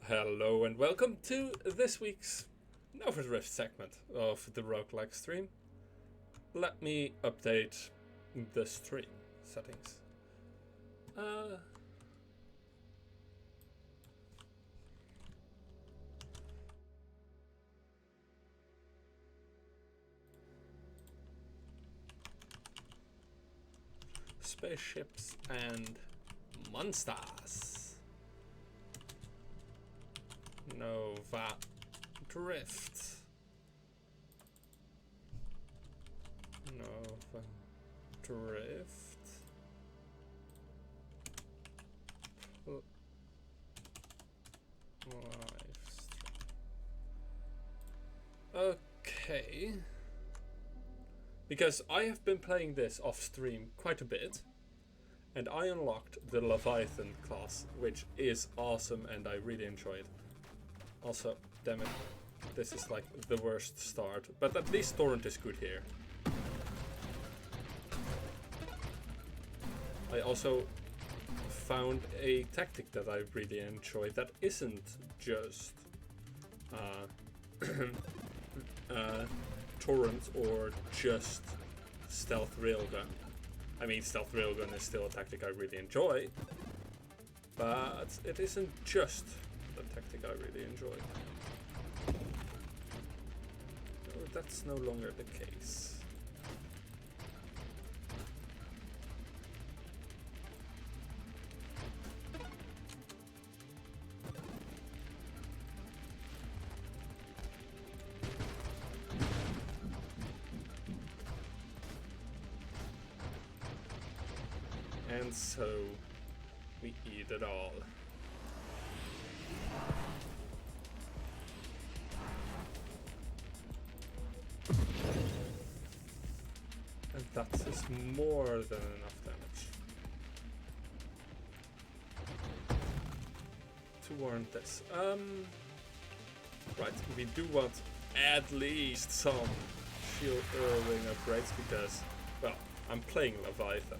Hello and welcome to this week's Nova Drift segment of the roguelike stream. Let me update the stream settings. Spaceships and monsters. Nova Drift. Nova Drift. Live stream. Okay. Because I have been playing this off stream quite a bit. And I unlocked the Leviathan class, which is awesome and I really enjoy it. Also, damn it, this is like the worst start, but at least Torrent is good here. I also found a tactic that I really enjoy that isn't just Torrent or just Stealth Railgun. I mean, Stealth Railgun is still a tactic I really enjoy, but it isn't just the tactic I really enjoy. No, that's no longer the case. And so we eat it all. And that is more than enough damage to warrant this. Right, we do want at least some shield ring upgrades because, well, I'm playing Leviathan.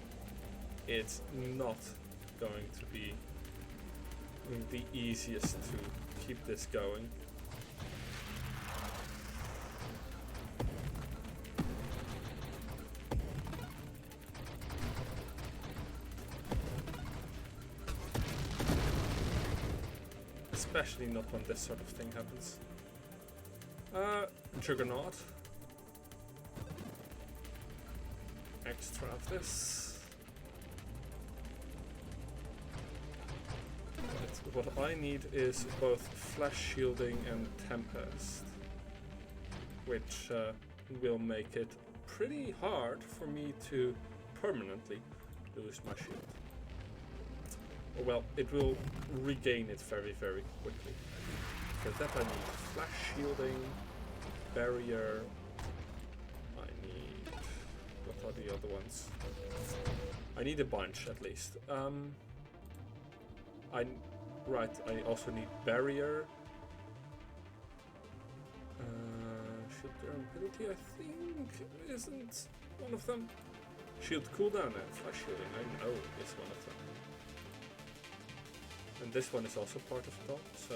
It's not going to be the easiest to keep this going. Especially not when this sort of thing happens. Juggernaut. Extra of this. What I need is both flash shielding and tempest, which will make it pretty hard for me to permanently lose my shield. Well, it will regain it very, very quickly. For that I need flash shielding, barrier, I need... what are the other ones? I need a bunch at least. Right, I also need barrier. Shield durability, I think, isn't one of them. Shield cooldown and flash shielding, I know is one of them. And this one is also part of it all, so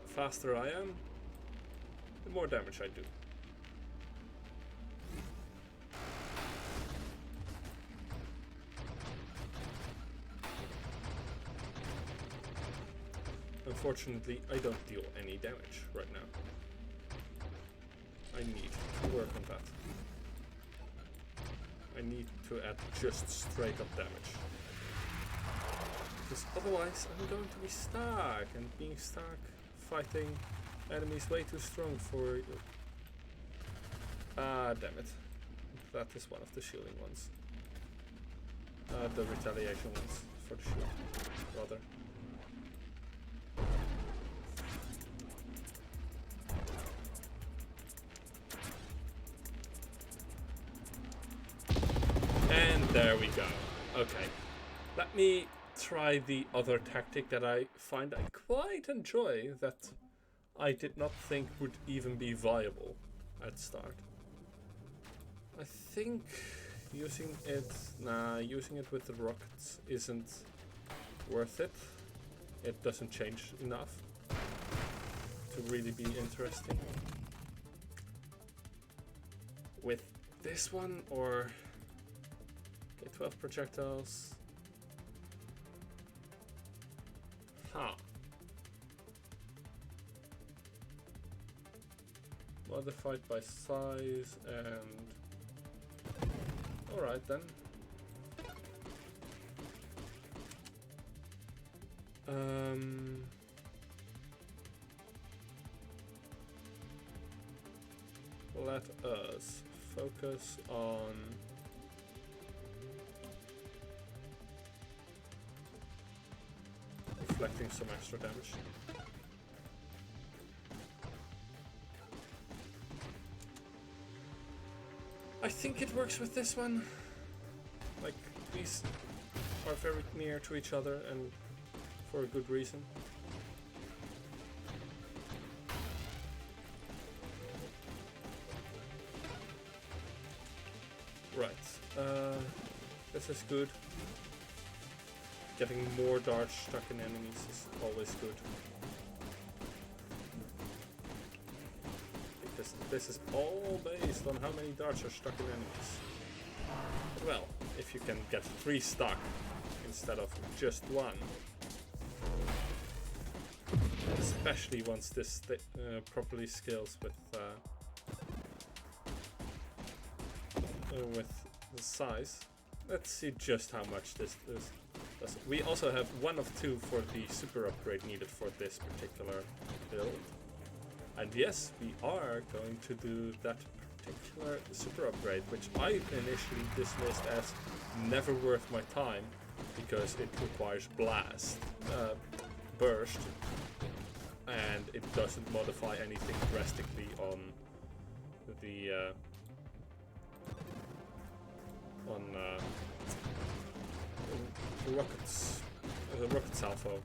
the faster I am, the more damage I do. Unfortunately, I don't deal any damage right now. I need to work on that. I need to add just straight up damage. Because otherwise I'm going to be stuck, and being stuck fighting enemies way too strong for... damn it. That is one of the shielding ones. The retaliation ones for the shield, rather. There we go. Okay. Let me try the other tactic that I find I quite enjoy that I did not think would even be viable at start. I think using it with the rockets isn't worth it. It doesn't change enough to really be interesting. With this one, or okay, 12 projectiles. Huh. Modified by size and... Alright then. Let us focus on reflecting some extra damage. I think it works with this one. Like, these are very near to each other and for a good reason. Right, this is good. Getting more darts stuck in enemies is always good. Because this is all based on how many darts are stuck in enemies. Well, if you can get 3 stuck instead of just 1. Especially once this properly scales with the size. Let's see just how much this is. We also have 1 of 2 for the super upgrade needed for this particular build. And yes, we are going to do that particular super upgrade, which I initially dismissed as never worth my time because it requires burst, and it doesn't modify anything drastically on the rocket salvo,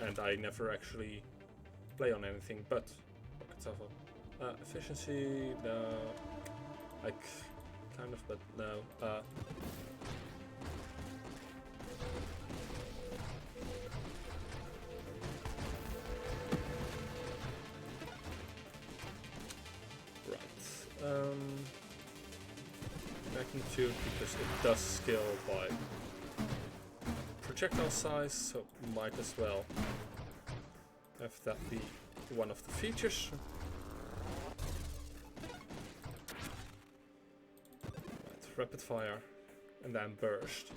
and I never actually play on anything but rocket salvo. Efficiency, no. Like, kind of, but no. Right. Magnitude, because it does scale by projectile size, so might as well have that be one of the features. Right, rapid fire and then burst.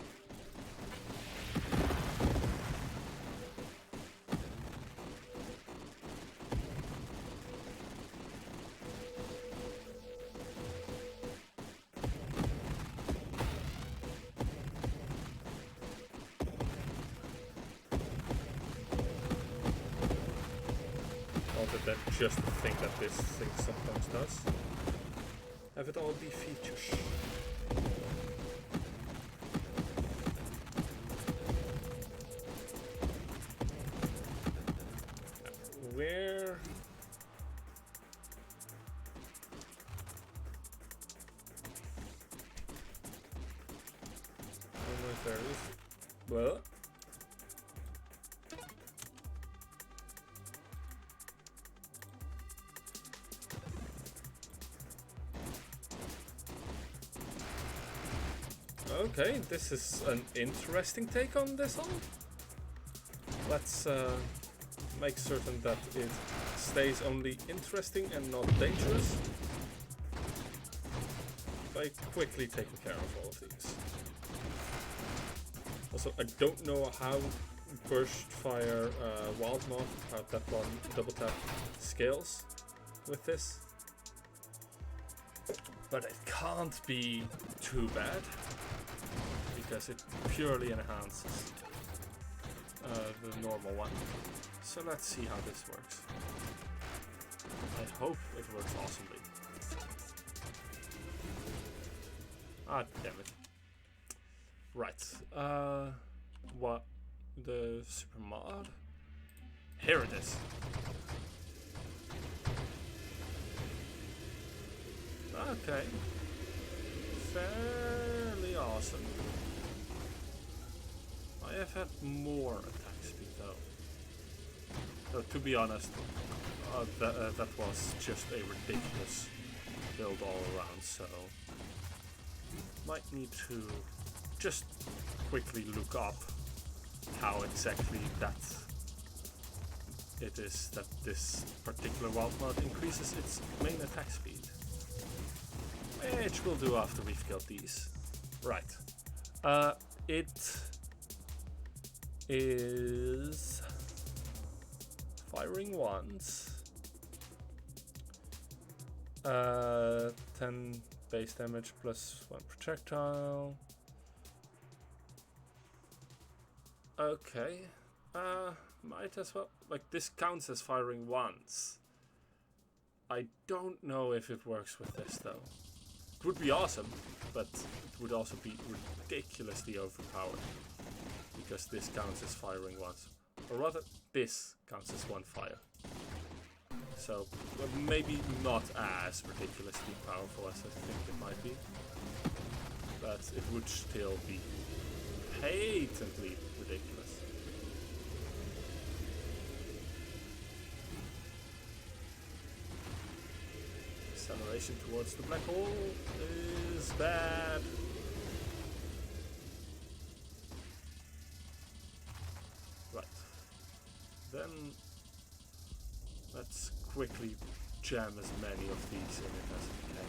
Than just the thing that this thing sometimes does. Have it all be features. Where? I don't know if there is. Well. Okay, this is an interesting take on this one. Let's make certain that it stays only interesting and not dangerous by quickly taking care of all of these. Also, I don't know how Burst Fire Wild Moth, how that one double tap scales with this, but it can't be too bad, because it purely enhances the normal one. So let's see how this works. I hope it works awesomely. Ah, damn it. Right. What? The super mod? Here it is. Okay. Fairly awesome. I have had more attack speed though. So to be honest, that was just a ridiculous build all around, so might need to just quickly look up how exactly that it is that this particular wild mod increases its main attack speed. Which we'll do after we've killed these. Right. It is firing once. 10 base damage plus 1 projectile. Okay. Might as well. Like, this counts as firing once. I don't know if it works with this though. It would be awesome, but it would also be ridiculously overpowered. Because this counts as firing once. Or rather, this counts as one fire. So, maybe not as ridiculously powerful as I think it might be. But it would still be patently ridiculous. Acceleration towards the black hole is bad. Right. Then let's quickly jam as many of these in it as we can.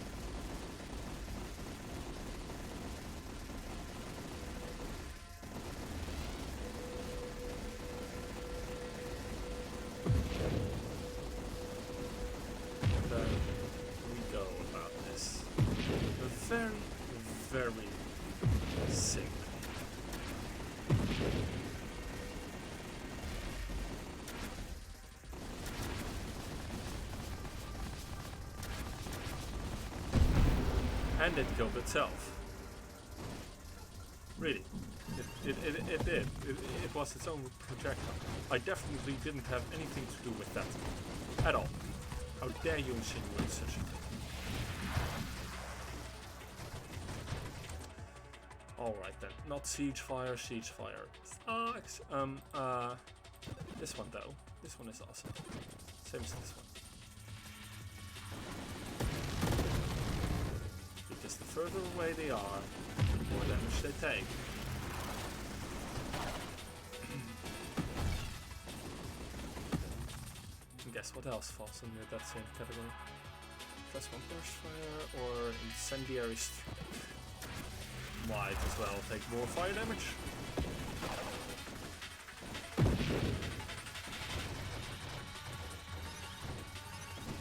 Very sick. And it killed itself. Really. It did. It was its own projectile. I definitely didn't have anything to do with that. At all. How dare you insinuate such a thing? Alright then, not siege fire, siege fire sucks. This one though, this one is awesome. Same as this one. Because the further away they are, the more damage they take. And guess what else falls under that same category? +1 burst fire or incendiary strike. Might as well take more fire damage.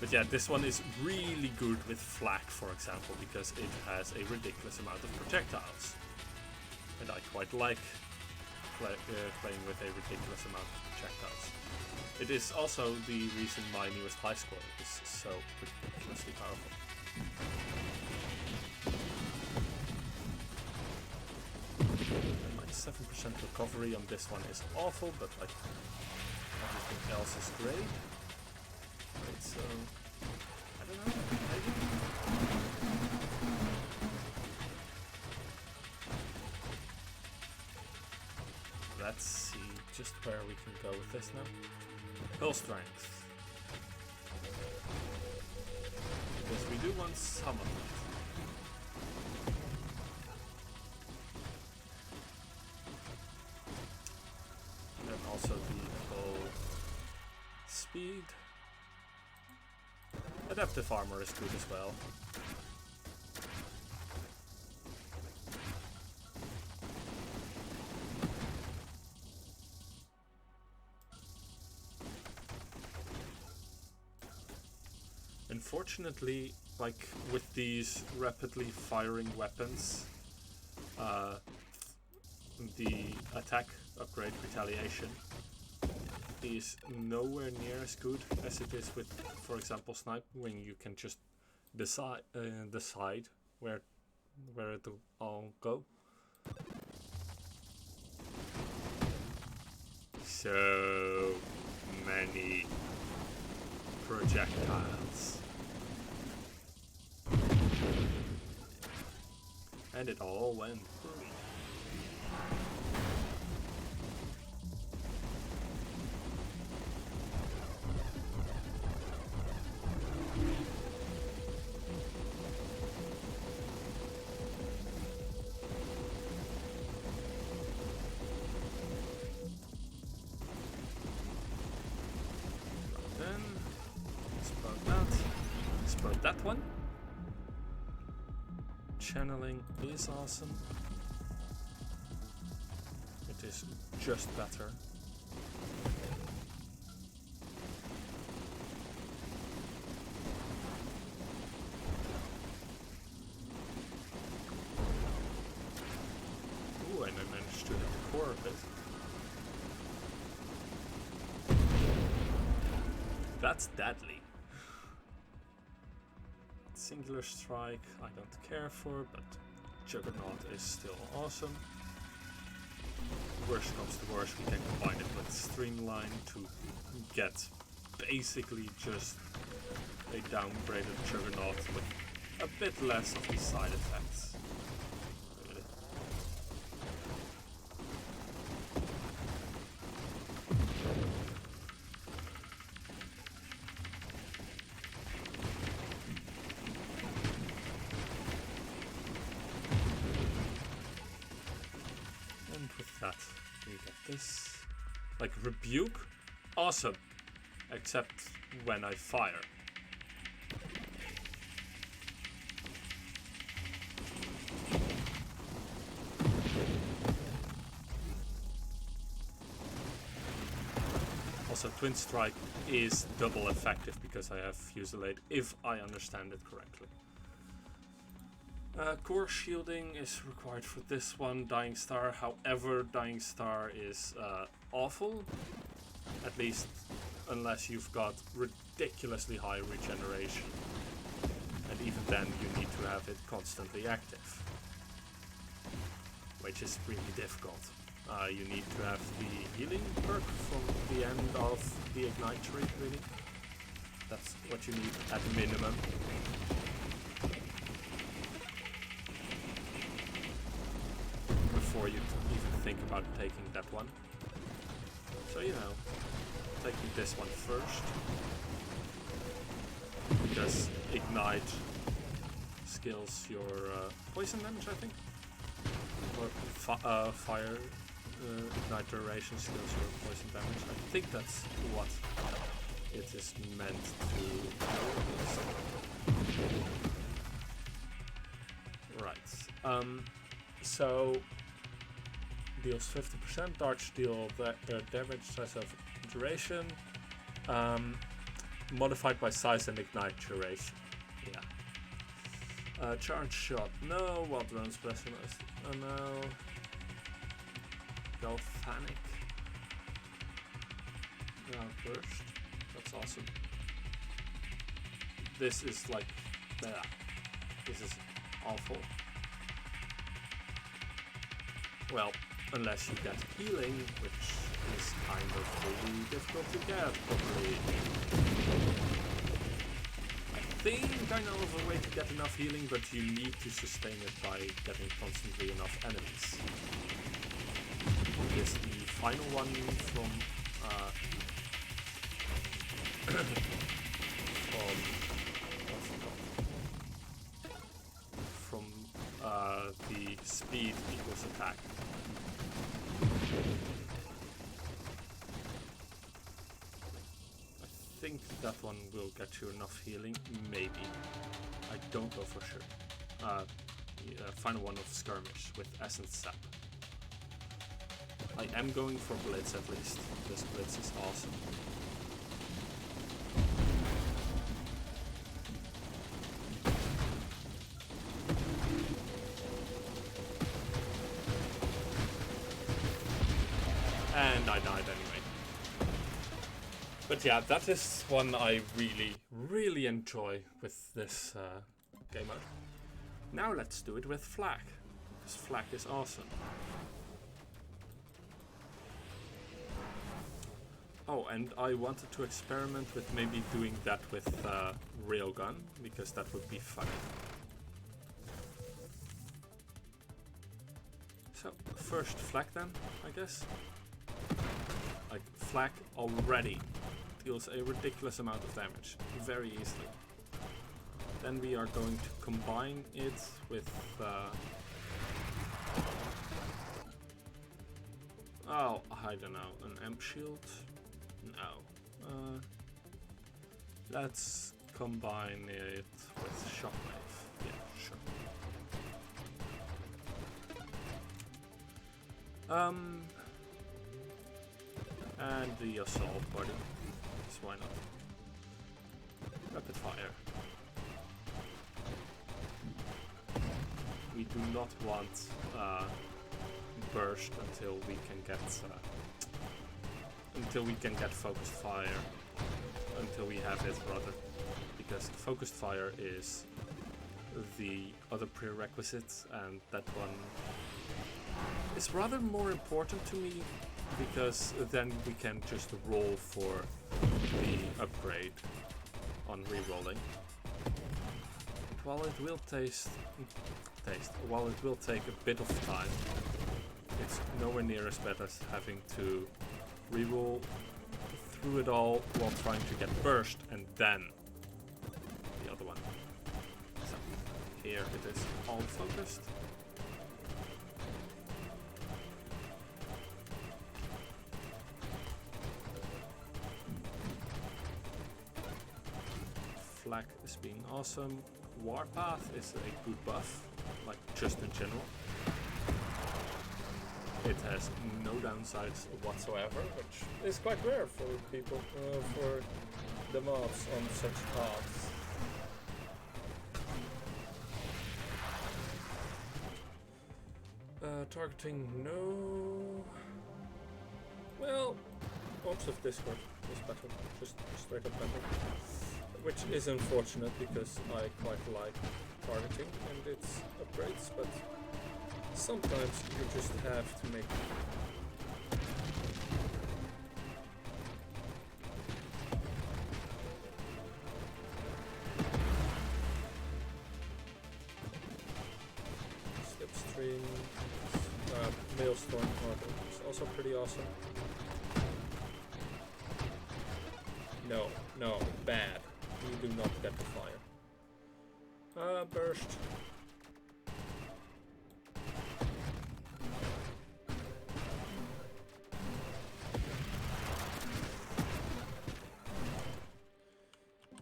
But yeah, this one is really good with flak, for example, because it has a ridiculous amount of projectiles. And I quite like playing with a ridiculous amount of projectiles. It is also the reason my newest high score is so ridiculously powerful. And my 7% recovery on this one is awful, but like everything else is great. Right, so I don't know, maybe. Let's see just where we can go with this now. Hull strength. Because we do want some of it. And then also the hull speed. Adaptive armor is good as well. Unfortunately, like with these rapidly firing weapons, the attack upgrade retaliation is nowhere near as good as it is with, for example, snipe, when you can just decide where it will all go. So many projectiles. And it all went. that one. Channeling is awesome. It is just better. Ooh, and I managed to hit the core of it. That's deadly. Singular strike, I don't care for, but Juggernaut is still awesome. Worst comes to worst, we can combine it with Streamline to get basically just a downgraded Juggernaut with a bit less of the side effects. Really. And with that, we get this. Like Rebuke, awesome, except when I fire. Also, Twin Strike is double effective because I have Fusillade, if I understand it correctly. Core shielding is required for this one, Dying Star. However, Dying Star is awful, at least unless you've got ridiculously high regeneration. And even then, you need to have it constantly active, which is really difficult. You need to have the healing perk from the end of the Ignite tree, really. That's what you need at minimum. Before you even think about taking that one. So, you know, taking this one first. Because Ignite skills your poison damage, I think. Or fire Ignite duration skills your poison damage. I think that's what it is meant to. Right. So deals 50%, darts deal damage, size of duration, modified by size and ignite duration. Yeah. Charge shot, no. Wild run specialist, oh no. Galvanic. Burst, that's awesome. This is like, this is awful. Well, unless you get healing, which is kind of really difficult to get properly. I think I know of a way to get enough healing, but you need to sustain it by getting constantly enough enemies. It is the final one from from the speed equals attack. I think that one will get you enough healing, maybe. I don't know for sure. Final one of Skirmish with Essence Sap. I am going for Blitz at least. This Blitz is awesome. And I died anyway. But yeah, that is one I really enjoy with this game mode. Now let's do it with Flak, because Flak is awesome. Oh, and I wanted to experiment with maybe doing that with Railgun, because that would be fun. So, first Flak then, I guess. Like, Flak already deals a ridiculous amount of damage, very easily. Then we are going to combine it with... oh, I don't know, an Amp Shield? No. Let's combine it with shockwave. Yeah, sure. And the assault body. So why not? Rapid fire. We do not want burst until we can get focused fire. Until we have it, rather, because focused fire is the other prerequisite, and that one is rather more important to me, because then we can just roll for the upgrade on re-rolling. While it will while it will take a bit of time, it's nowhere near as bad as having to re-roll through it all while trying to get burst and then the other one. So here it is all focused. Flak is being awesome. Warpath is a good buff, like just in general. It has no downsides whatsoever, which is quite rare for people, for the mobs on such paths. Targeting, no. Well, most of Discord is better, just straight up better. Which is unfortunate because I quite like targeting and its upgrades, but sometimes you just have to make Slipstream, Maelstrom is also pretty awesome. No, bad. You do not get the fire. Burst.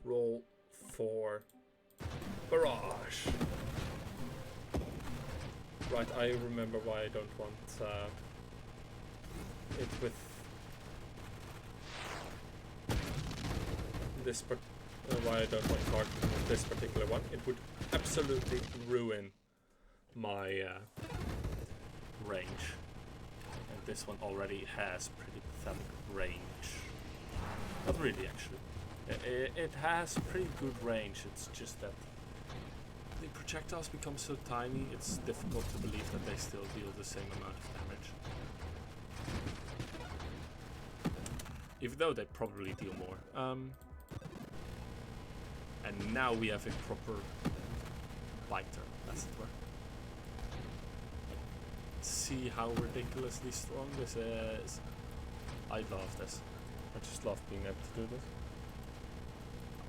Roll for barrage. Right, I remember why I don't want it with this why I don't want targeting with this particular one. It would absolutely ruin my range. And this one already has pretty pathetic range. Not really, actually. It has pretty good range, it's just that the projectiles become so tiny, it's difficult to believe that they still deal the same amount of damage. Even though they probably deal more. And now we have a proper biter, as it were. See how ridiculously strong this is. I love this. I just love being able to do this.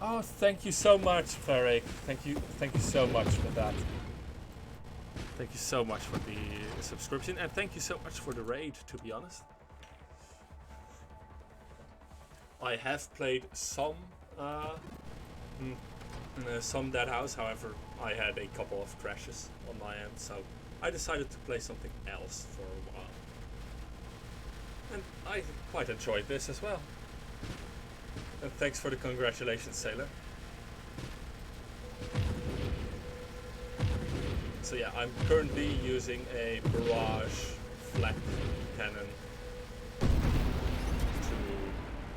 Oh, thank you so much, Ferric. Thank you so much for that. Thank you so much for the subscription, and thank you so much for the raid, to be honest. I have played some Dead House, however, I had a couple of crashes on my end, so I decided to play something else for a while. And I quite enjoyed this as well. And thanks for the congratulations, Sailor. So yeah, I'm currently using a barrage flak cannon to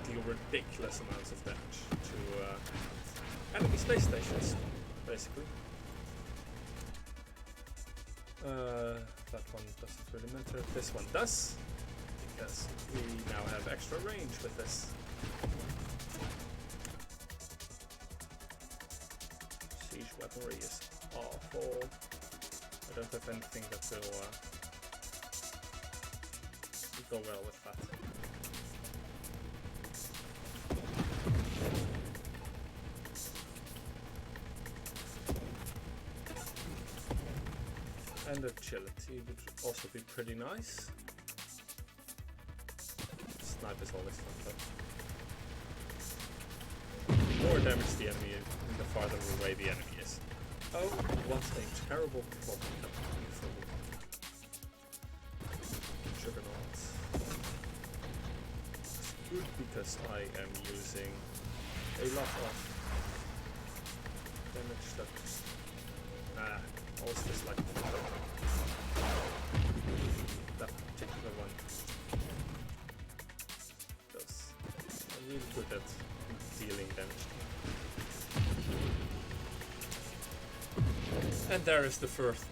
deal ridiculous amounts of damage to enemy space stations, basically. That one doesn't really matter. This one does, because we now have extra range with this. Siege weaponry is awful. I don't have anything that will go well with that. And agility would also be pretty nice. Snipe is always fun though. more damage the enemy, the farther away the enemy is. Oh, what a terrible problem that would be for me. Juggernaut. It's good because I am using a lot of damage that always dislike that particular one. Does I'm really good at dealing damage. And there is the first.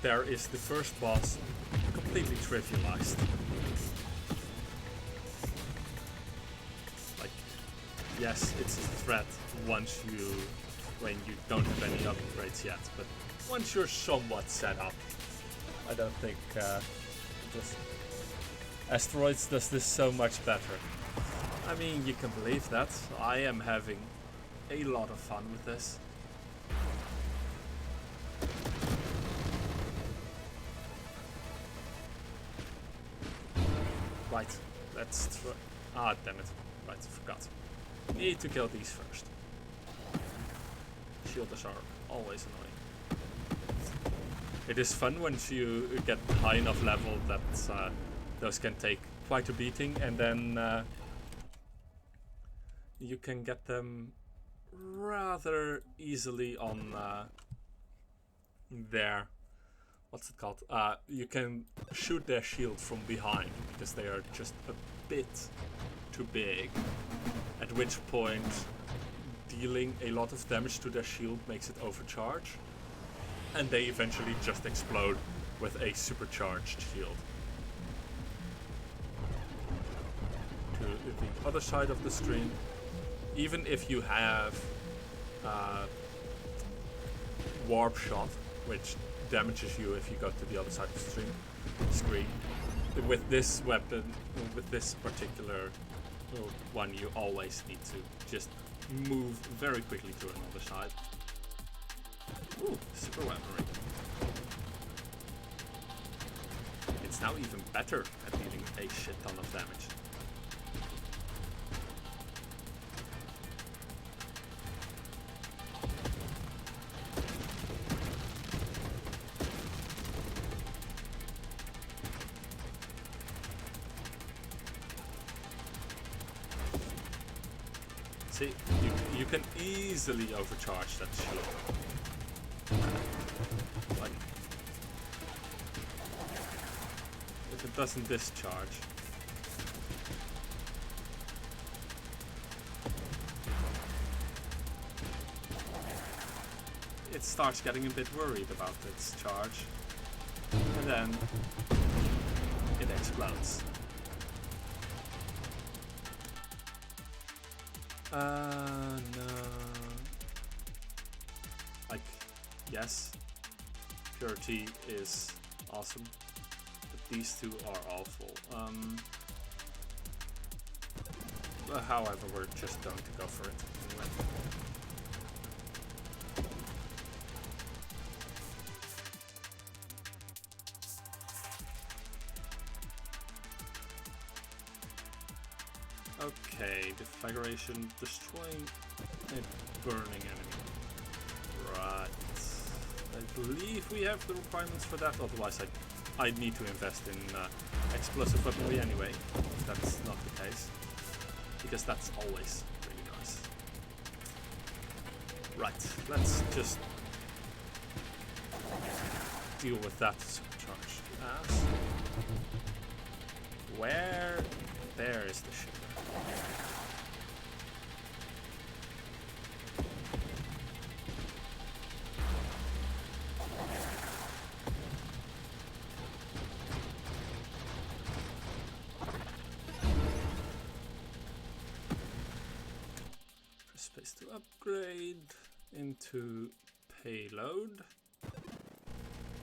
There is the first boss, completely trivialized. Like, yes, it's a threat when you don't have any upgrades yet, but once you're somewhat set up, I don't think this Asteroids does this so much better. I mean, you can believe that. I am having a lot of fun with this. Right, let's try. Ah, damn it. Right, forgot. Need to kill these first. Shielders are always annoying. It is fun once you get high enough level that those can take quite a beating, and then you can get them rather easily on their... what's it called? You can shoot their shield from behind because they are just a bit too big. At which point dealing a lot of damage to their shield makes it overcharge. And they eventually just explode with a supercharged shield. To the other side of the screen, even if you have warp shot, which damages you if you go to the other side of the screen. With this weapon, with this particular one, you always need to just move very quickly to another side. Ooh, super weaponry. It's now even better at dealing a shit ton of damage. See, you can easily overcharge that shield. Like, if it doesn't discharge. It starts getting a bit worried about its charge. And then it explodes. No. Like, yes, purity is awesome, but these two are awful. However, we're just going to go for it anyway. Okay, deflagration, destroying a burning enemy. Right. I believe we have the requirements for that, otherwise I'd need to invest in explosive weaponry anyway, if that's not the case. Because that's always really nice. Right, let's just deal with that supercharge. Where? There is the ship. Press space to upgrade into payload.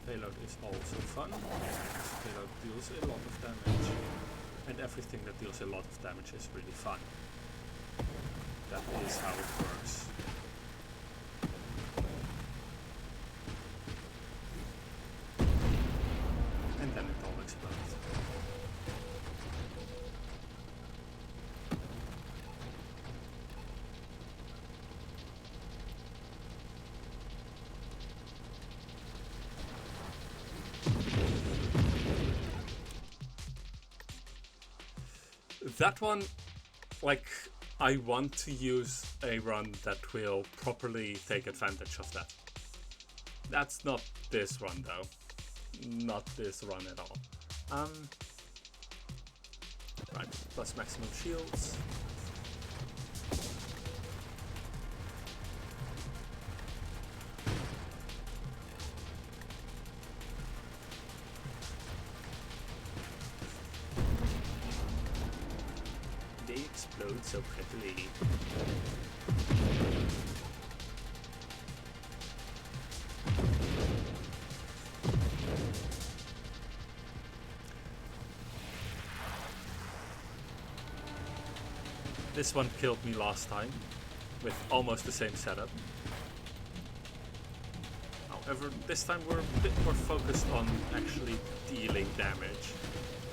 Payload is also fun. Payload deals a lot of damage. And everything that deals a lot of damage is really fun. That is how it works. And then it all explodes. that one, like, I want to use a run that will properly take advantage of that. That's not this run though. Not this run at all. Right, plus maximum shields. They explode so prettily. This one killed me last time with almost the same setup. However, this time we're a bit more focused on actually dealing damage.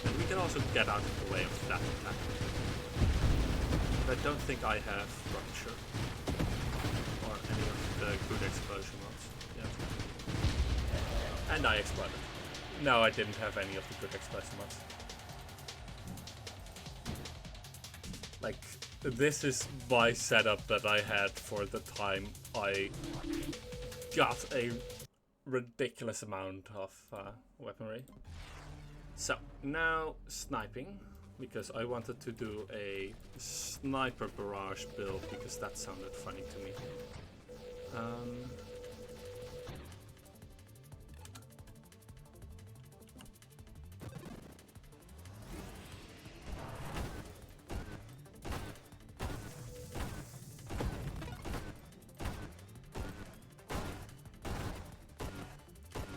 And we can also get out of the way of that attack. But I don't think I have Rupture or any of the good explosion mods yet. And I exploded. No, I didn't have any of the good explosion mods. Like, this is my setup that I had for the time I got a ridiculous amount of weaponry. So, now sniping, because I wanted to do a sniper barrage build because that sounded funny to me.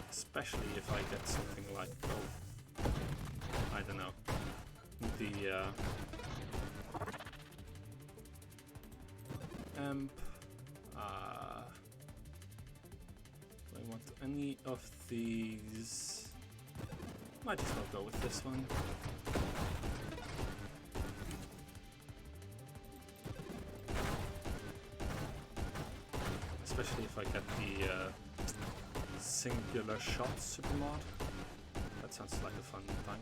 Especially if I get something like, oh, I don't know, the amp. Do I want any of these? Might as well go with this one. Especially if I get the singular shot super mod. That sounds like a fun time.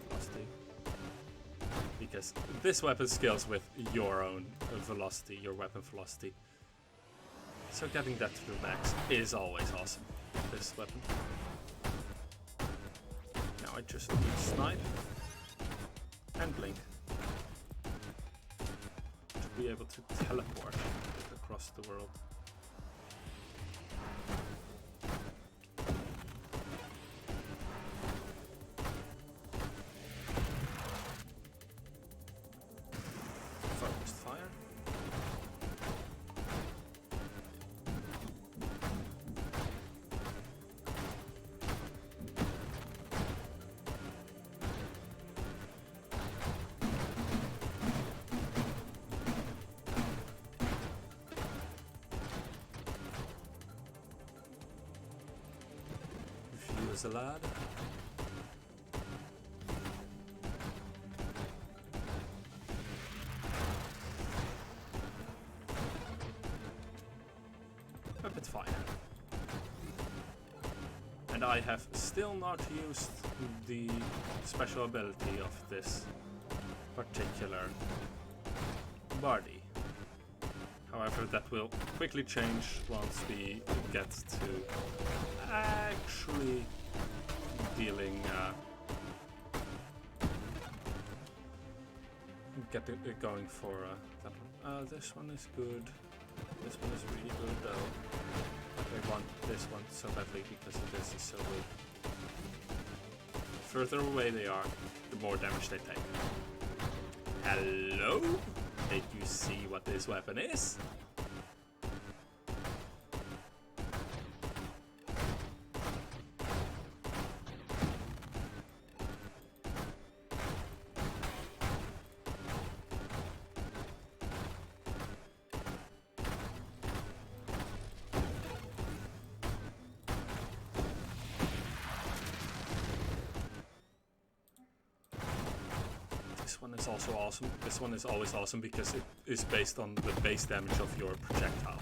Velocity. Because this weapon scales with your own velocity, your weapon velocity. So getting that to the max is always awesome. This weapon. Now I just need snipe and blink to be able to teleport across the world. Focused fire. Refuse a lad. Rapid fire. And I have still not used the special ability of this particular Bardi. However, that will quickly change once we get to actually dealing get it going for that one. This one is good. This one is really good though. I want this one so badly because this is so good. The further away they are, the more damage they take. Hello? Did you see what this weapon is? This one is also awesome. This one is always awesome because it is based on the base damage of your projectile.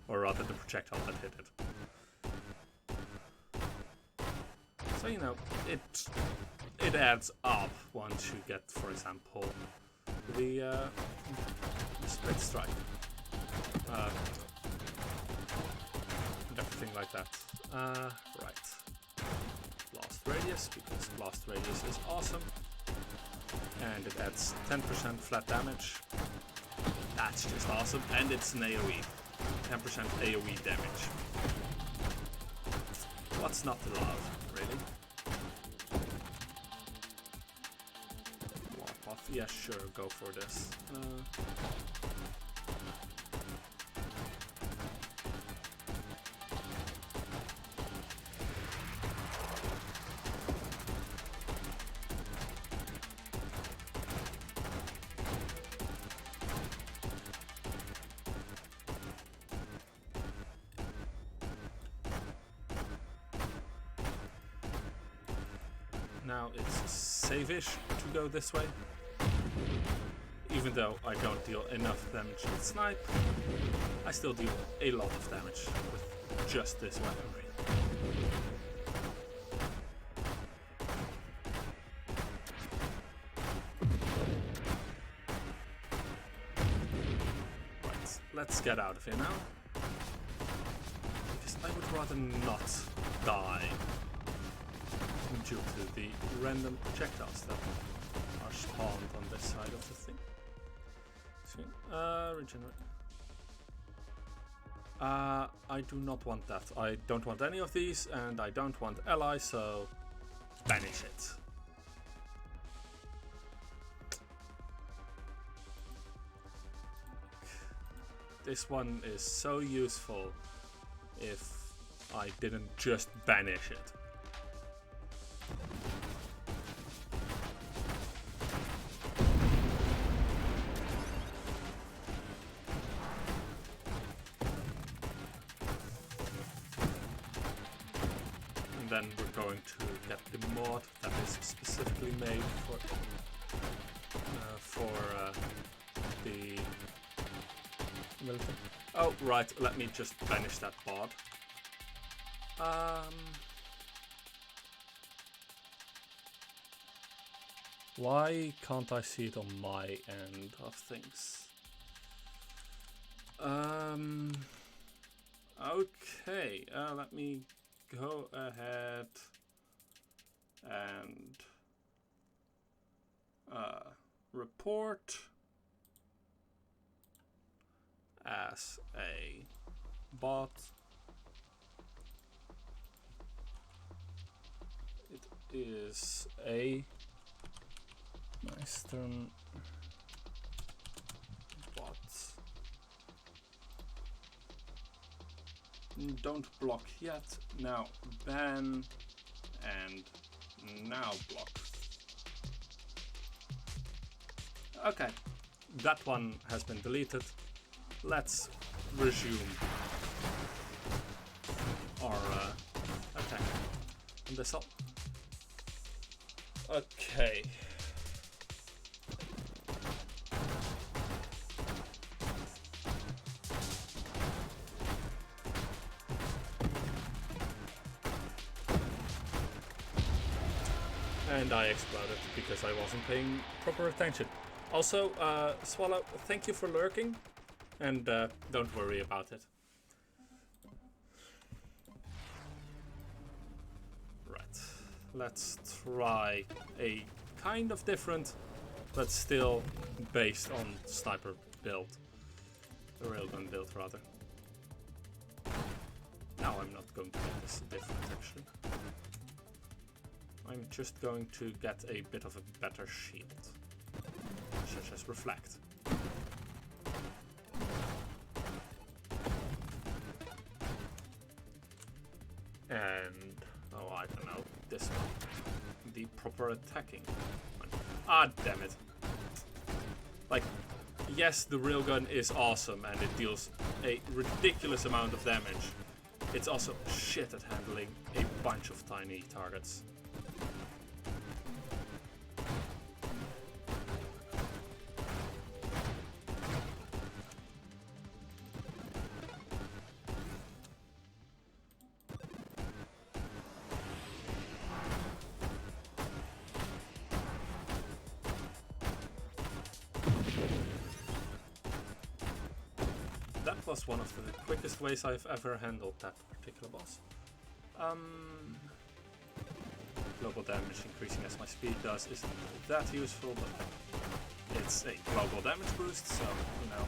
Or rather, the projectile that hit it. So, you know, it adds up once you get, for example, the split strike. And everything like that. Right. Blast radius, because blast radius is awesome. And it adds 10% flat damage. That's just awesome. And it's an AoE. 10% AoE damage. What's not to love, really? Warpath, yeah, sure, go for this. Now it's safe-ish to go this way. Even though I don't deal enough damage with snipe, I still deal a lot of damage with just this weaponry. Right, let's get out of here now. Because I would rather not die due to the random projectiles that are spawned on this side of the thing. Regenerate. I do not want that. I don't want any of these, and I don't want ally, so banish it. This one is so useful if I didn't just banish it. Then we're going to get the mod that is specifically made for the military. Oh right, let me just banish that mod. Why can't I see it on my end of things? Okay, let me go ahead and report as a bot. It is a Western bot. Don't block yet. Now ban and now block. Okay, that one has been deleted. Let's resume our attack on this up. Okay. And I exploded because I wasn't paying proper attention. Also, Swallow, thank you for lurking, and don't worry about it. Right, let's try a kind of different, but still based on sniper build. A railgun build, rather. Now I'm not going to make this different, actually. I'm just going to get a bit of a better shield, such as reflect. And, oh, I don't know, this one. The proper attacking one. Ah, damn it. Like, yes, the railgun is awesome and it deals a ridiculous amount of damage. It's also shit at handling a bunch of tiny targets. was one of the quickest ways I've ever handled that particular boss. Global damage increasing as my speed does isn't that useful, but it's a global damage boost, so, you know.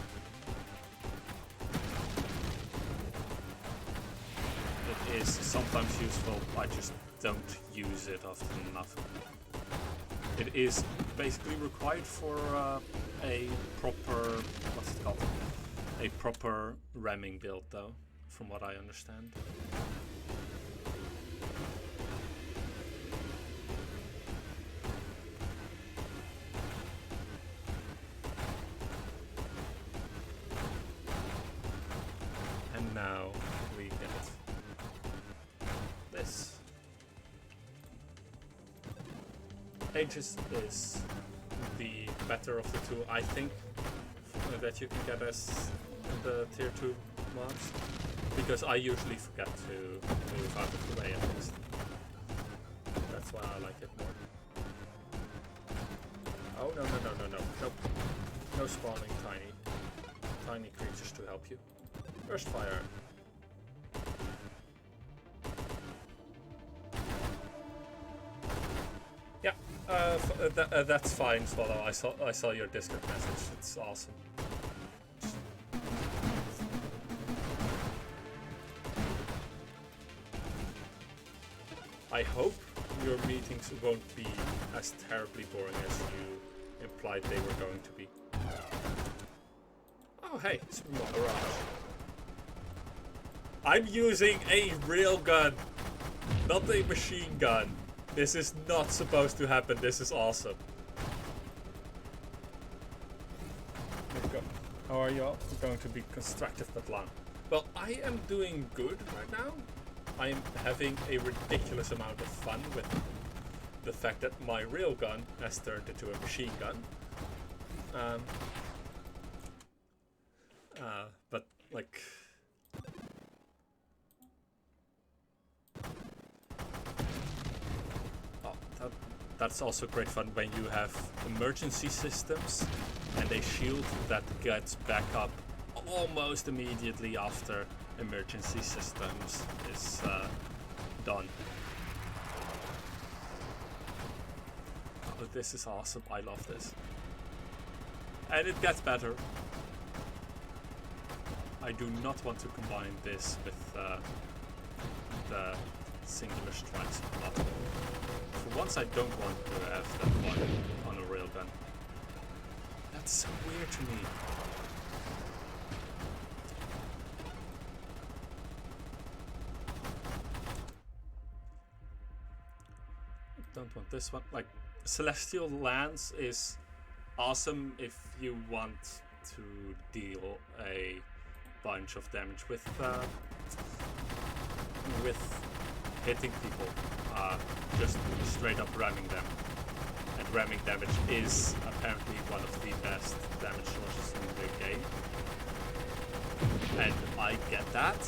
It is sometimes useful, I just don't use it often enough. It is basically required for a proper, what's it called? A proper ramming build though, from what I understand. And now we get this. Aegis is the better of the two, I think, that you can get as the tier 2 mods, because I usually forget to move out of the way at least. That's why I like it more. Oh no. No spawning tiny creatures to help you. Burst fire. Yeah, that's fine, Swallow. I saw your Discord message. It's awesome. I hope your meetings won't be as terribly boring as you implied they were going to be. Oh hey, Super Mirage. I'm using a real gun, not a machine gun. This is not supposed to happen. This is awesome. There we go. How are y'all? We're going to be constructive but long. Well, I am doing good right now. I am having a ridiculous amount of fun with the fact that my real gun has turned into a machine gun. But like, that's also great fun when you have emergency systems and a shield that gets back up almost immediately after emergency systems is done. Oh, this is awesome. I love this. And it gets better. I do not want to combine this with the singular strikes button. For once I don't want to have that one on a railgun. That's so weird to me. Don't want this one. Like, Celestial Lance is awesome if you want to deal a bunch of damage with hitting people, just straight up ramming them. And ramming damage is apparently one of the best damage sources in the game. And I get that.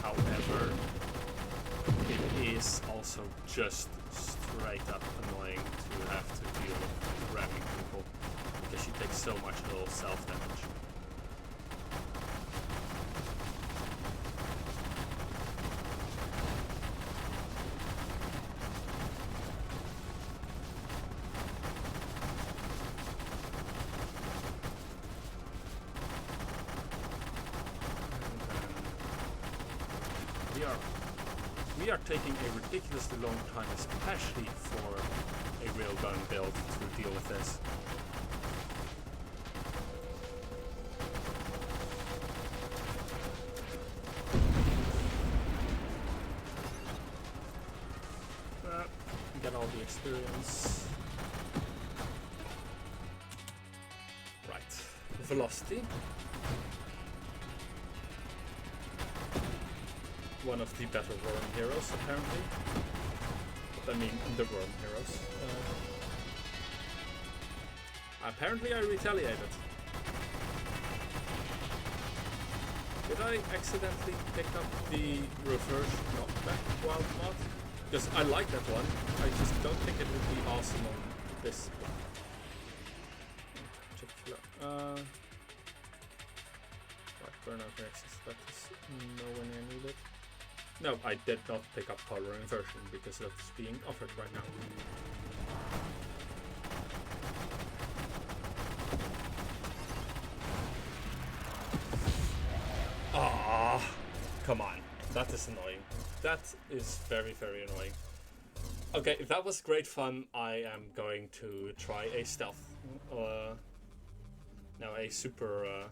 However, it is also just straight up annoying to have to deal with ramming people because you take so much little self damage. We are taking a ridiculously long time, especially for a railgun build, to deal with this. Get all the experience. Right. Velocity. One of the better Worm heroes, apparently. I mean, the Worm heroes. Apparently I retaliated. Did I accidentally pick up the reverse knockback wild mod? Because I like that one, I just don't think it would be awesome on this one. Right. burnout reactions. That is nowhere near needed. No, I did not pick up power inversion because that's being offered right now. Ah, come on. That is annoying. That is very, very annoying. Okay, that was great fun. I am going to try a stealth. No, a super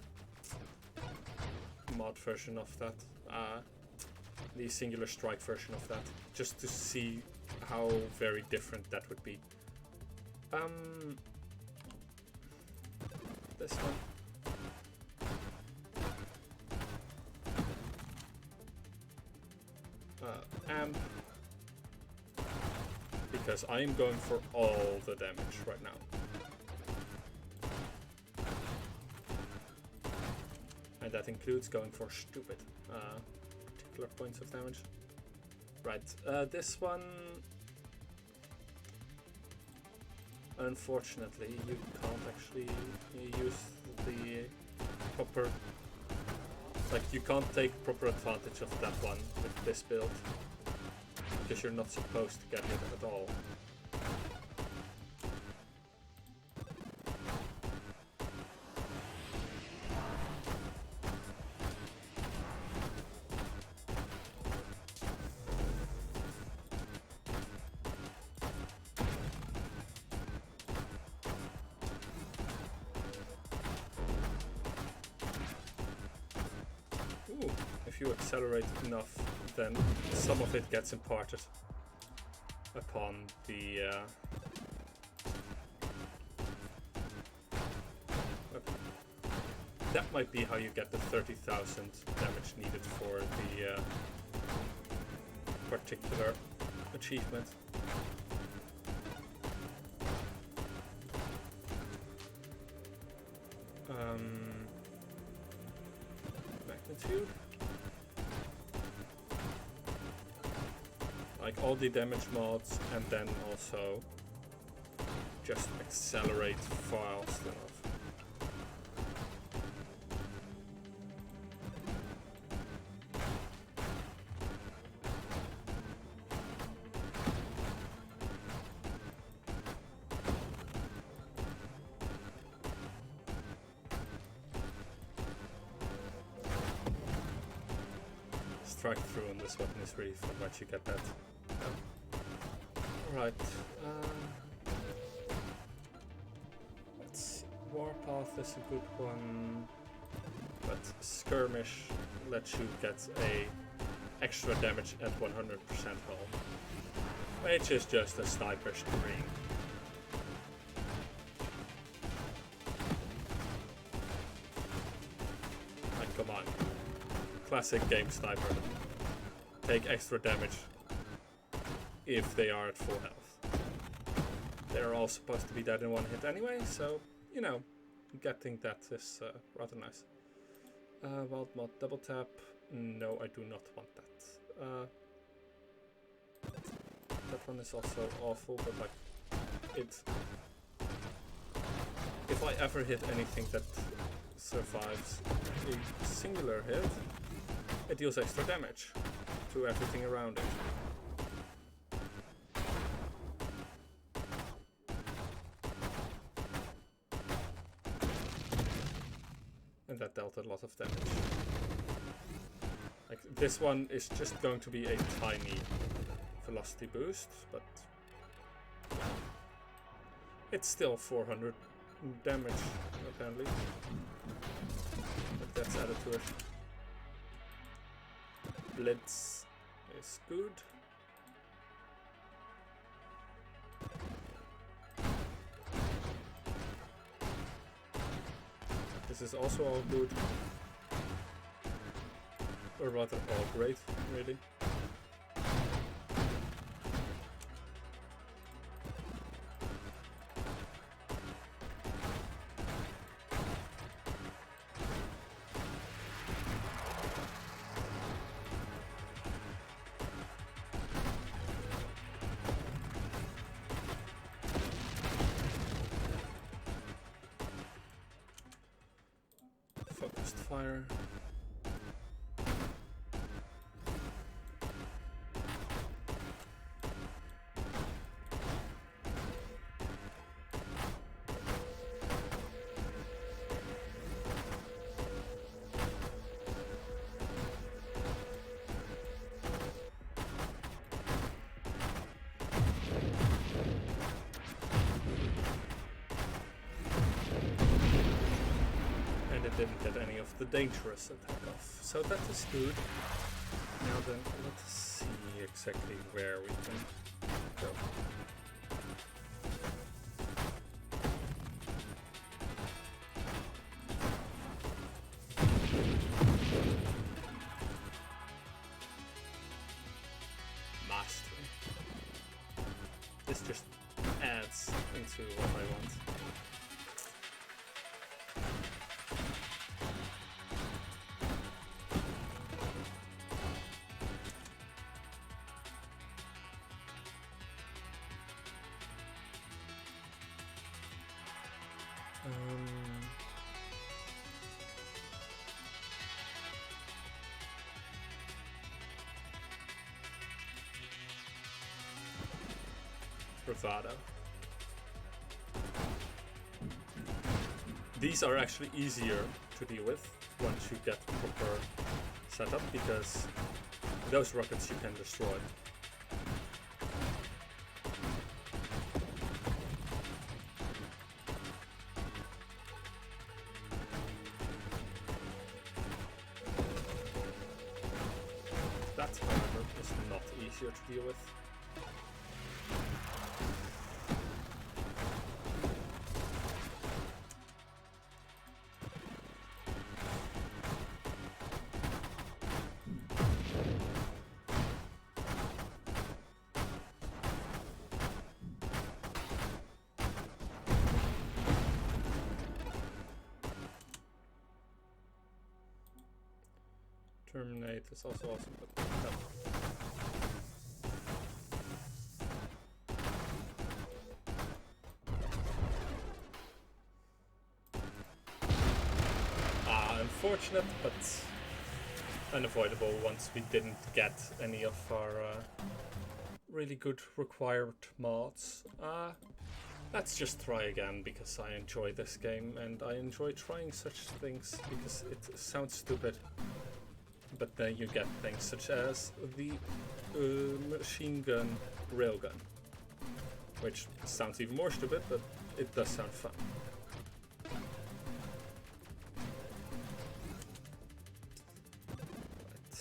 mod version of that. The singular strike version of that. Just to see how very different that would be. This one. Amp. Because I am going for all the damage right now. And that includes going for stupid particular points of damage. Right, this one... Unfortunately, you can't actually use the proper... Like, you can't take proper advantage of that one with this build. Because you're not supposed to get hit at all. Ooh, if you accelerate enough, then some of it gets imparted upon the that might be how you get the 30,000 damage needed for the particular achievement. Magnitude. Like all the damage mods, and then also just accelerate fast enough. Strike through on this weapon is really fun once you get that. Alright. Let's see. Warpath is a good one. But Skirmish lets you get a extra damage at 100% hull. Which is just a sniper screen. Like, come on. Classic game sniper. Take extra damage if they are at full health. They're all supposed to be dead in one hit anyway, so, you know, getting that is rather nice. Wild mod double tap. No, I do not want that. That one is also awful, but like, if I ever hit anything that survives a singular hit, it deals extra damage to everything around it. And that dealt a lot of damage. Like, this one is just going to be a tiny velocity boost, but it's still 400 damage, apparently. But that's added to it. Blitz is good. This is also all good. Or rather all great, really. Focused fire. didn't get any of the dangerous attack off. So that is good. Now then, let's see exactly where we can go. Mastery. This just adds into what I want. Bravado. These are actually easier to deal with once you get proper setup, because those rockets you can destroy. That, however, is not easier to deal with. Terminate is also awesome, but no. Unfortunate, but unavoidable once we didn't get any of our really good required mods. Let's just try again, because I enjoy this game and I enjoy trying such things because it sounds stupid. But then you get things such as the machine gun railgun, which sounds even more stupid, but it does sound fun. Right.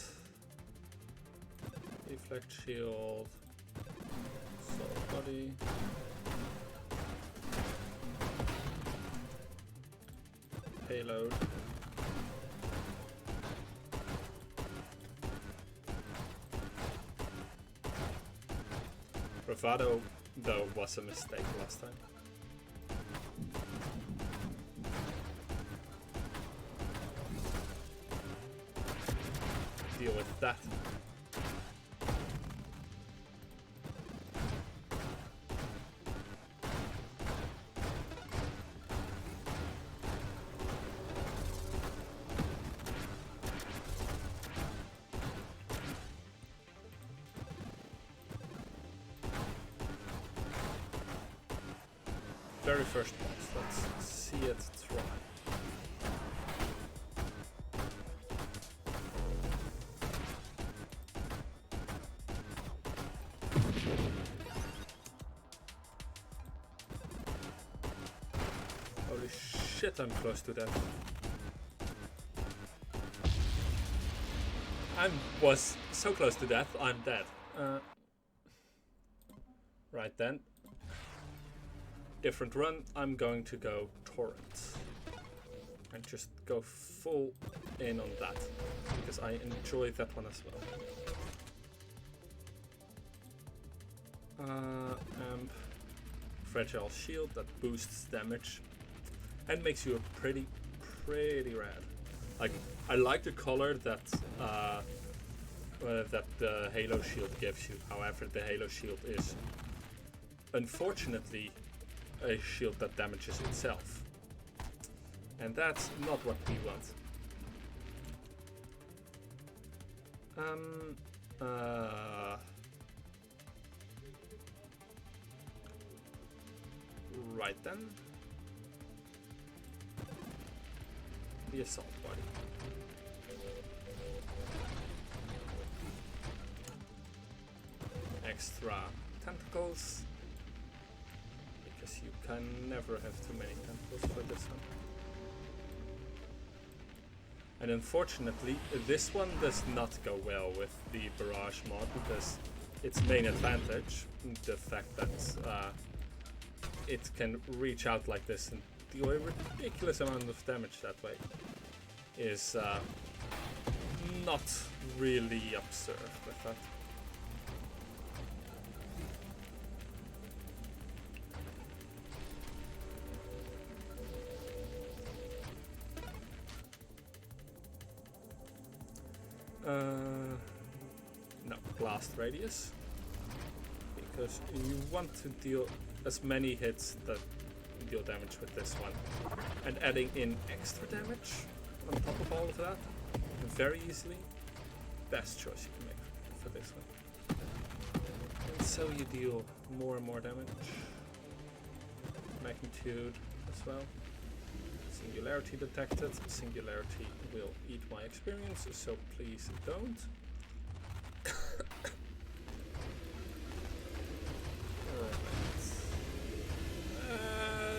Deflect shield, assault body. Payload. Bravado, though, was a mistake last time. Deal with that. Very first boss, let's see it try. Holy shit, I'm close to that. I was so close to death, I'm dead. Right then. Different run, I'm going to go torrent and just go full in on that, because I enjoy that one as well. Amp, fragile shield that boosts damage and makes you a pretty rad. Like, I like the color that that the Halo shield gives you. However, the Halo shield is unfortunately a shield that damages itself, and that's not what we want. Right then, the assault body. Extra tentacles, because you can never have too many tentacles for this one. And unfortunately, this one does not go well with the barrage mod because its main advantage, the fact that it can reach out like this and deal a ridiculous amount of damage that way, is not really observed, I thought. No, blast radius, because you want to deal as many hits that deal damage with this one, and adding in extra damage on top of all of that very easily, best choice you can make for this one. And so you deal more and more damage, magnitude as well. Singularity detected. Singularity will eat my experience, so please don't.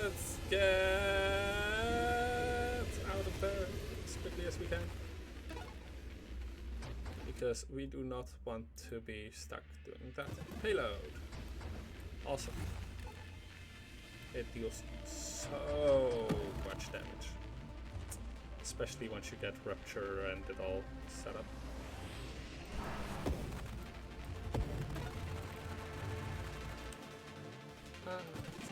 Let's get out of there as quickly as we can, because we do not want to be stuck doing that. Payload. Awesome. It deals so much damage, especially once you get Rupture and it all set up.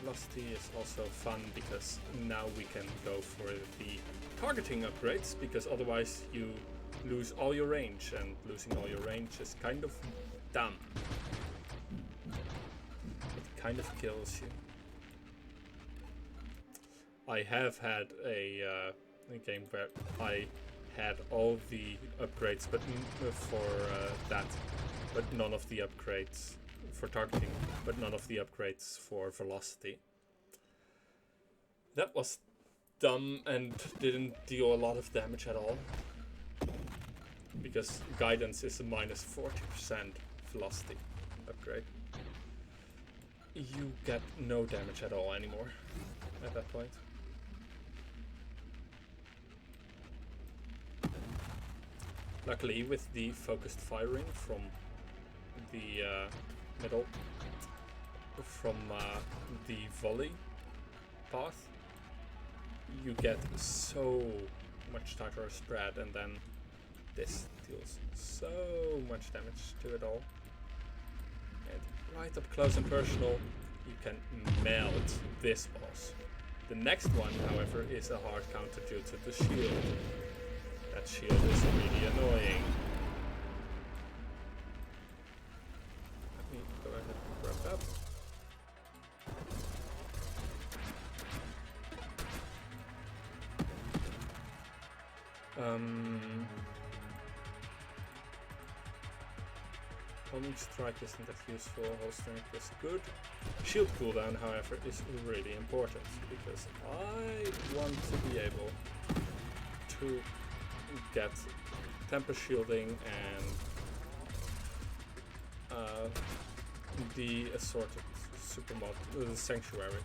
Velocity is also fun because now we can go for the targeting upgrades, because otherwise you lose all your range, and losing all your range is kind of dumb. It kind of kills you. I have had a game where I had all the upgrades, but for that, but none of the upgrades for targeting, but none of the upgrades for velocity. That was dumb and didn't deal a lot of damage at all, because guidance is a minus 40% velocity upgrade. You get no damage at all anymore at that point. Luckily, with the focused firing from the middle, from the volley path, you get so much tighter spread, and then this deals so much damage to it all. And right up close and personal, you can melt this boss. The next one, however, is a hard counter due to the shield. That shield is really annoying. Let me go ahead and grab that. Homing strike isn't that useful, whole strength is good. Shield cooldown, however, is really important, because I want to be able to get temper shielding and the assorted supermod, the sanctuary,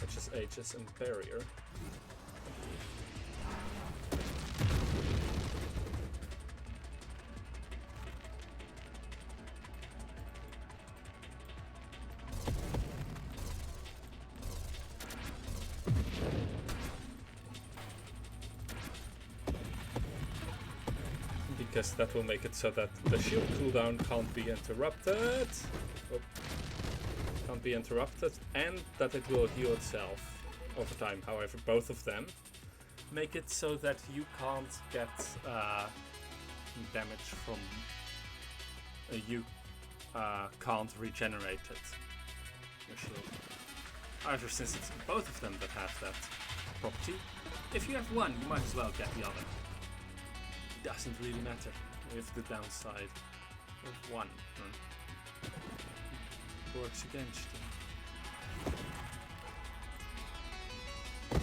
which is Aegis and Barrier. Because that will make it so that the shield cooldown can't be interrupted. Oh, can't be interrupted, and that it will heal itself over time. However, both of them make it so that you can't get damage from you can't regenerate it, your shield. However, since it's both of them that have that property, if you have one, you might as well get the other. Doesn't really matter if the downside of one works against you.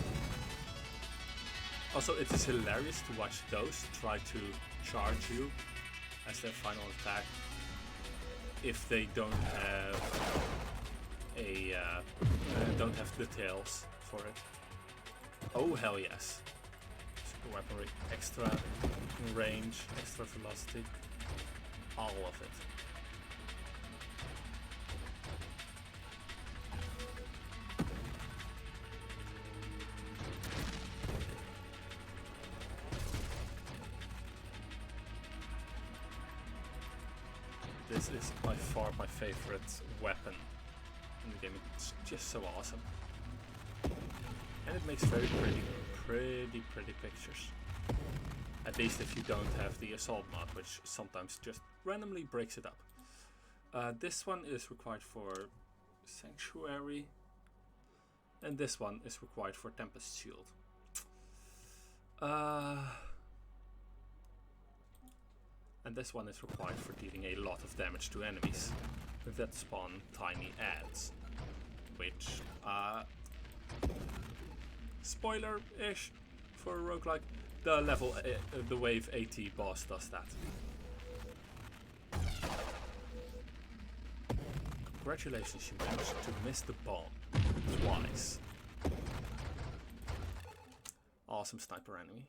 Also, it is hilarious to watch those try to charge you as their final attack if they don't have don't have the tails for it. Oh hell yes! weaponry, extra range, extra velocity, all of it. This is by far my favorite weapon in the game. It's just so awesome. And it makes very pretty pictures. At least if you don't have the assault mod, which sometimes just randomly breaks it up. This one is required for Sanctuary. And this one is required for Tempest Shield. And this one is required for dealing a lot of damage to enemies that spawn tiny ads. Which, spoiler-ish for a roguelike, the wave 80 boss does that. Congratulations, you managed to miss the bomb twice. Awesome sniper enemy.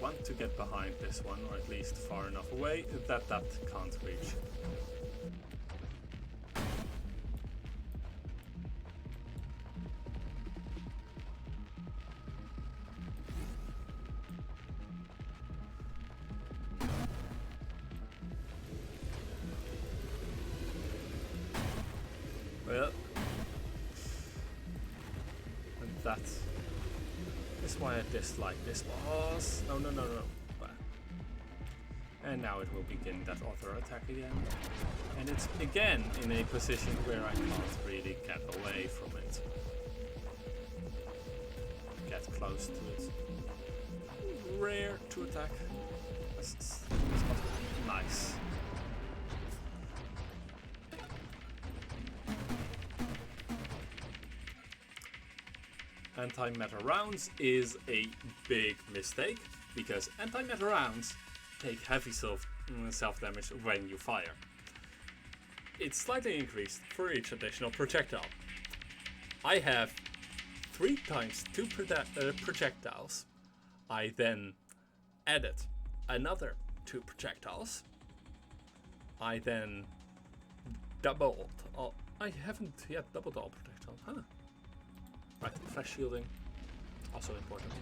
Want to get behind this one, or at least far enough away that can't reach. Well, and that is why I dislike this boss. No. And now it will begin that auto attack again. And it's again in a position where I can't really get away from it. Get close to it. Rare to attack. It's nice. Anti-meta rounds is a big mistake, because anti-meta rounds take heavy self-damage when you fire. It's slightly increased for each additional projectile. I have 3 times 2 projectiles. I then added another 2 projectiles. I then doubled. I haven't yet doubled all projectiles, huh? Right, flash shielding, also important.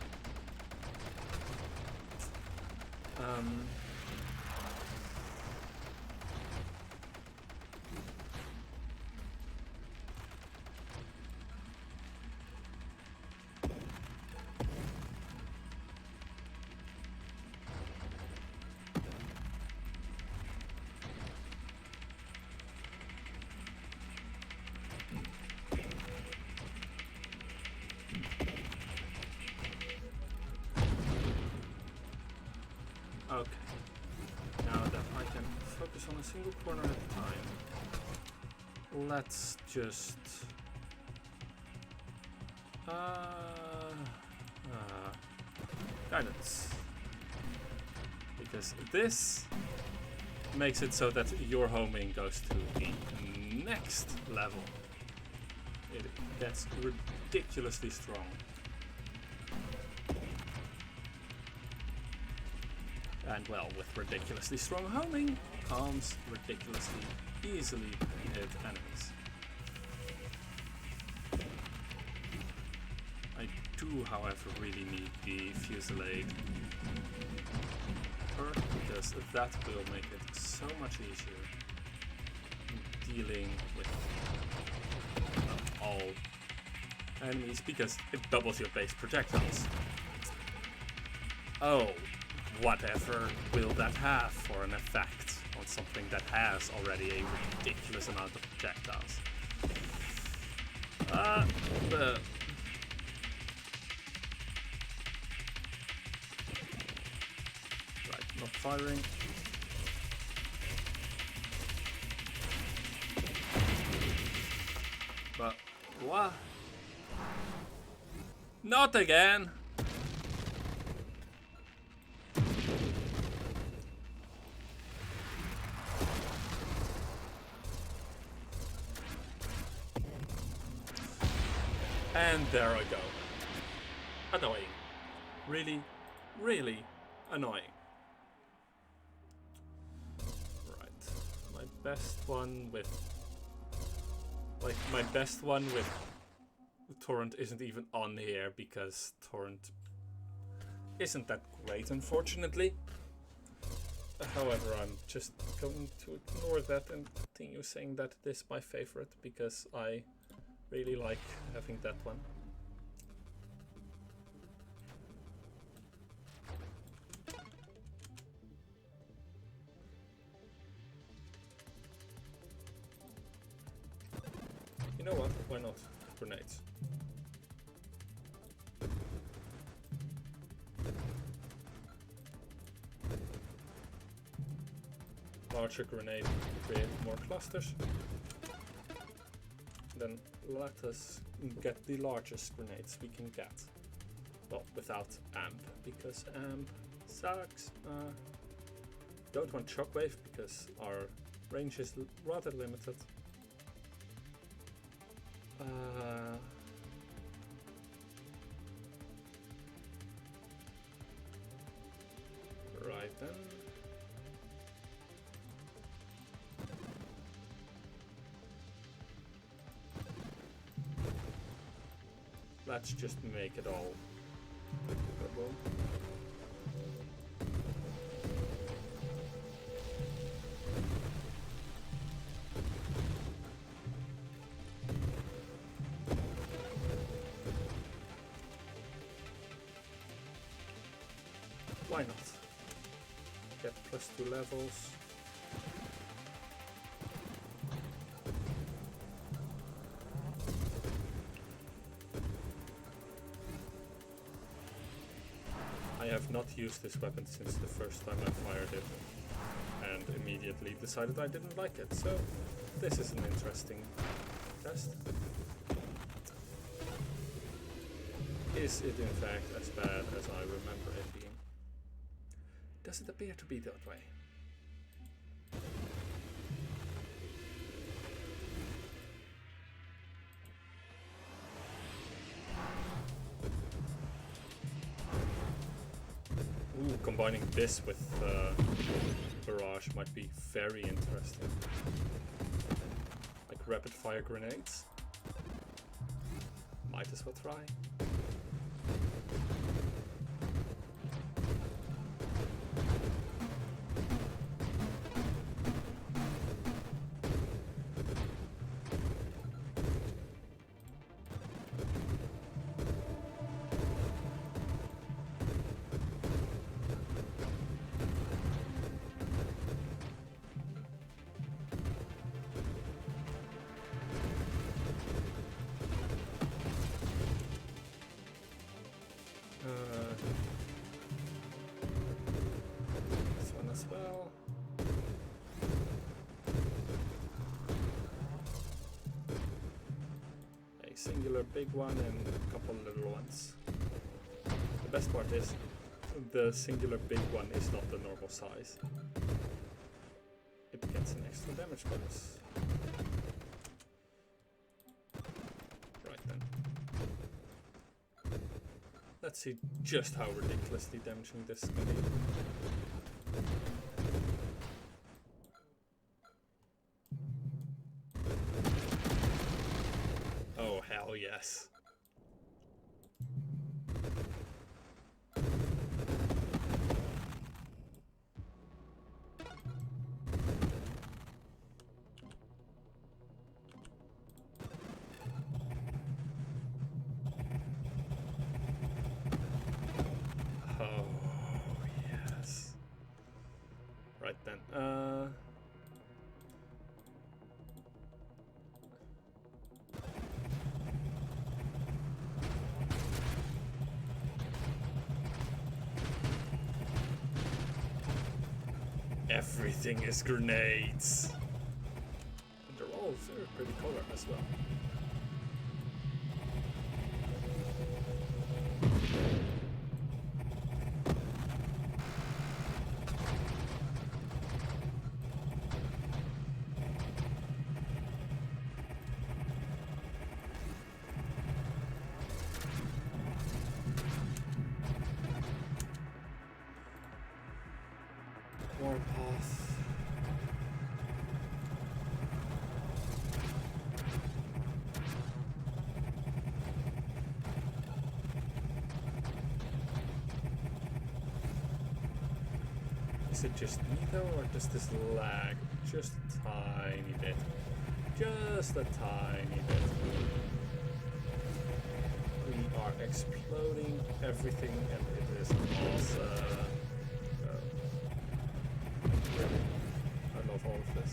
Okay, now that I can focus on a single corner at a time, let's just guidance, because this makes it so that your homing goes to the next level. It gets ridiculously strong. And well, with ridiculously strong homing comes ridiculously easily hit enemies. I do, however, really need the Fusillade perk, because that will make it so much easier in dealing with all enemies, because it doubles your base projectiles. Oh. whatever will that have for an effect on something that has already a ridiculous amount of projectiles? Right, not firing. But what? Not again! And there I go. Annoying. Really, really annoying. Right. My best one with... Like, my best one with Torrent isn't even on here because Torrent isn't that great, unfortunately. However, I'm just going to ignore that and continue saying that it is my favorite because I really like having that one. You know what? Why not? Grenades. Larger grenade to create more clusters. Then let us get the largest grenades we can get. Well, without amp, because amp sucks. Don't want shockwave because our range is rather limited. Right then. Let's just make it all purple. Why not? Get +2 levels. I have not used this weapon since the first time I fired it, and immediately decided I didn't like it, so this is an interesting test. Is it in fact as bad as I remember it being? Does it appear to be that way? Ooh, combining this with barrage might be very interesting. Like rapid fire grenades. Might as well try. This one as well. A singular big one and a couple little ones. The best part is the singular big one is not the normal size. It gets an extra damage bonus. Right then. Let's see just how ridiculously damaging this can be. Oh, hell yes. Oh, yes. Right then. Everything is grenades. And they're all very pretty color as well. Warpath. Is it just me though, or does this lag just a tiny bit? Just a tiny bit. We are exploding everything and it is awesome. I love all of this.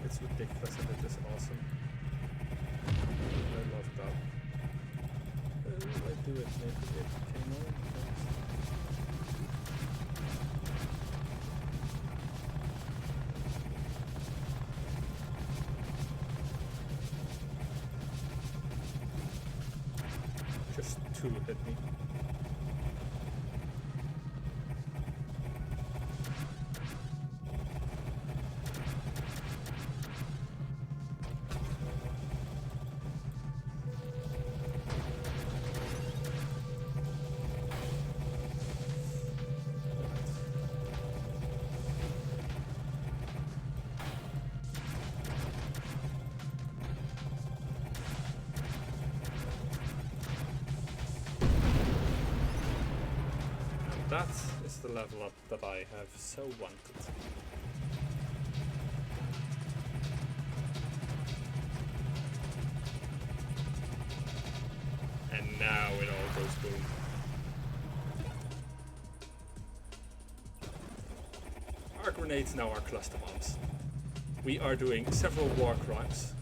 It's ridiculous and it is awesome. I love that. Where did I do it? Maybe it came on. Just two hit me. That is the level up that I have so wanted. And now it all goes boom. Our grenades now are cluster bombs. We are doing several war crimes,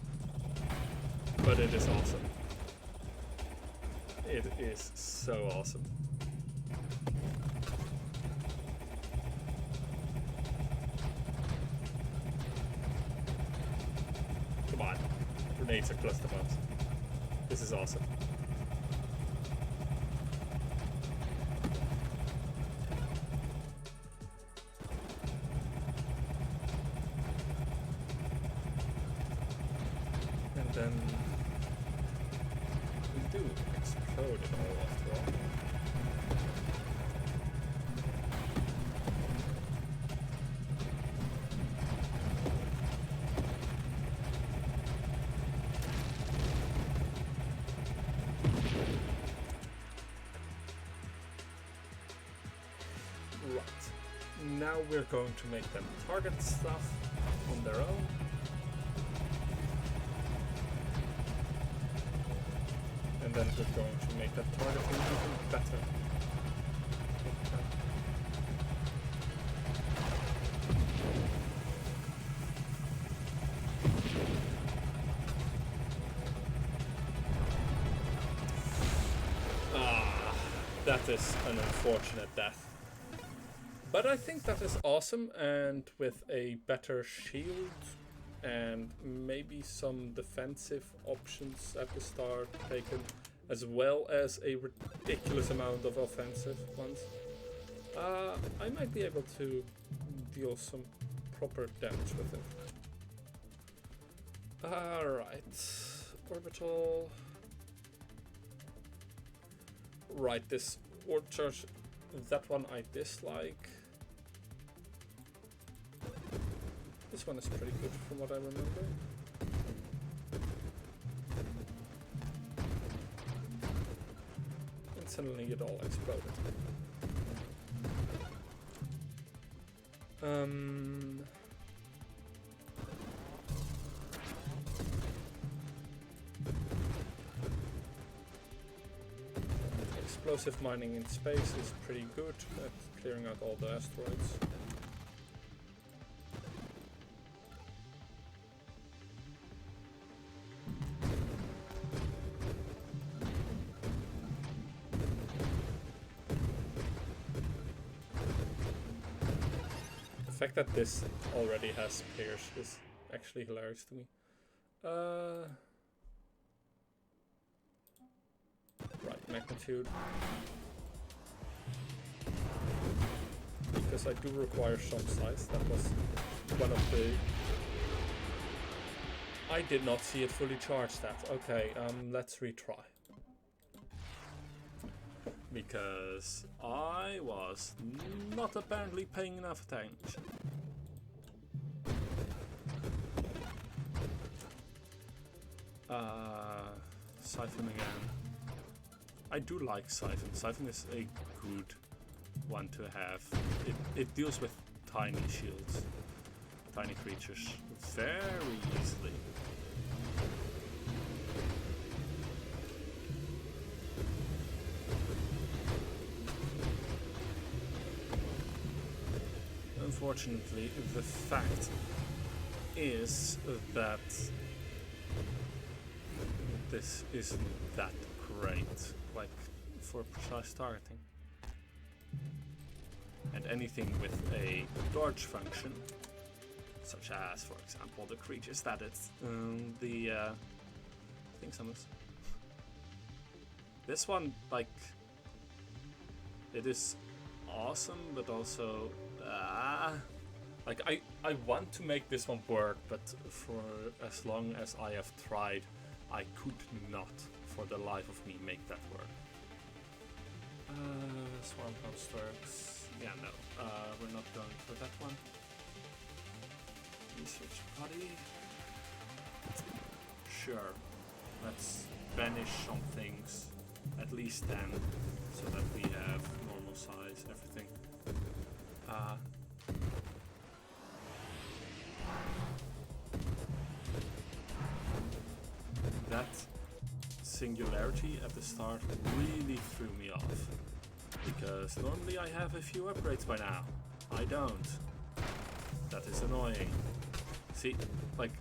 but it is awesome. It is so awesome. Come on, grenades are cluster bombs. This is awesome. And then we do explode it all after all. Right. Now we're going to make them target stuff on their own. And then we're going to make that targeting even better. Ah, that is an unfortunate death. But I think that is awesome, and with a better shield and maybe some defensive options at the start taken, as well as a ridiculous amount of offensive ones, I might be able to deal some proper damage with it. Alright, orbital. Right, this orb charge, that one I dislike. This one is pretty good from what I remember. And suddenly it all exploded. Explosive mining in space is pretty good at clearing out all the asteroids. fact that this already has pierce is actually hilarious to me. Right, magnitude. Because I do require some size. That was one of the... I did not see it fully charged that. Okay, let's retry. Because I was not apparently paying enough attention. Siphon again. I do like Siphon. Siphon is a good one to have. It deals with tiny shields, tiny creatures very easily. Unfortunately, the fact is that this isn't that great, like, for precise targeting. And anything with a dodge function, such as, for example, the creatures that it's thing summons. This one, like, it is awesome, but also, like, I want to make this one work, but for as long as I have tried, I could not, for the life of me, make that work. Swarm constructs. Yeah, no, we're not going for that one. Research body. Sure, let's banish some things, at least 10, so that we have normal size, everything. That singularity at the start really threw me off, because normally I have a few upgrades by now. I don't. That is annoying. See, like,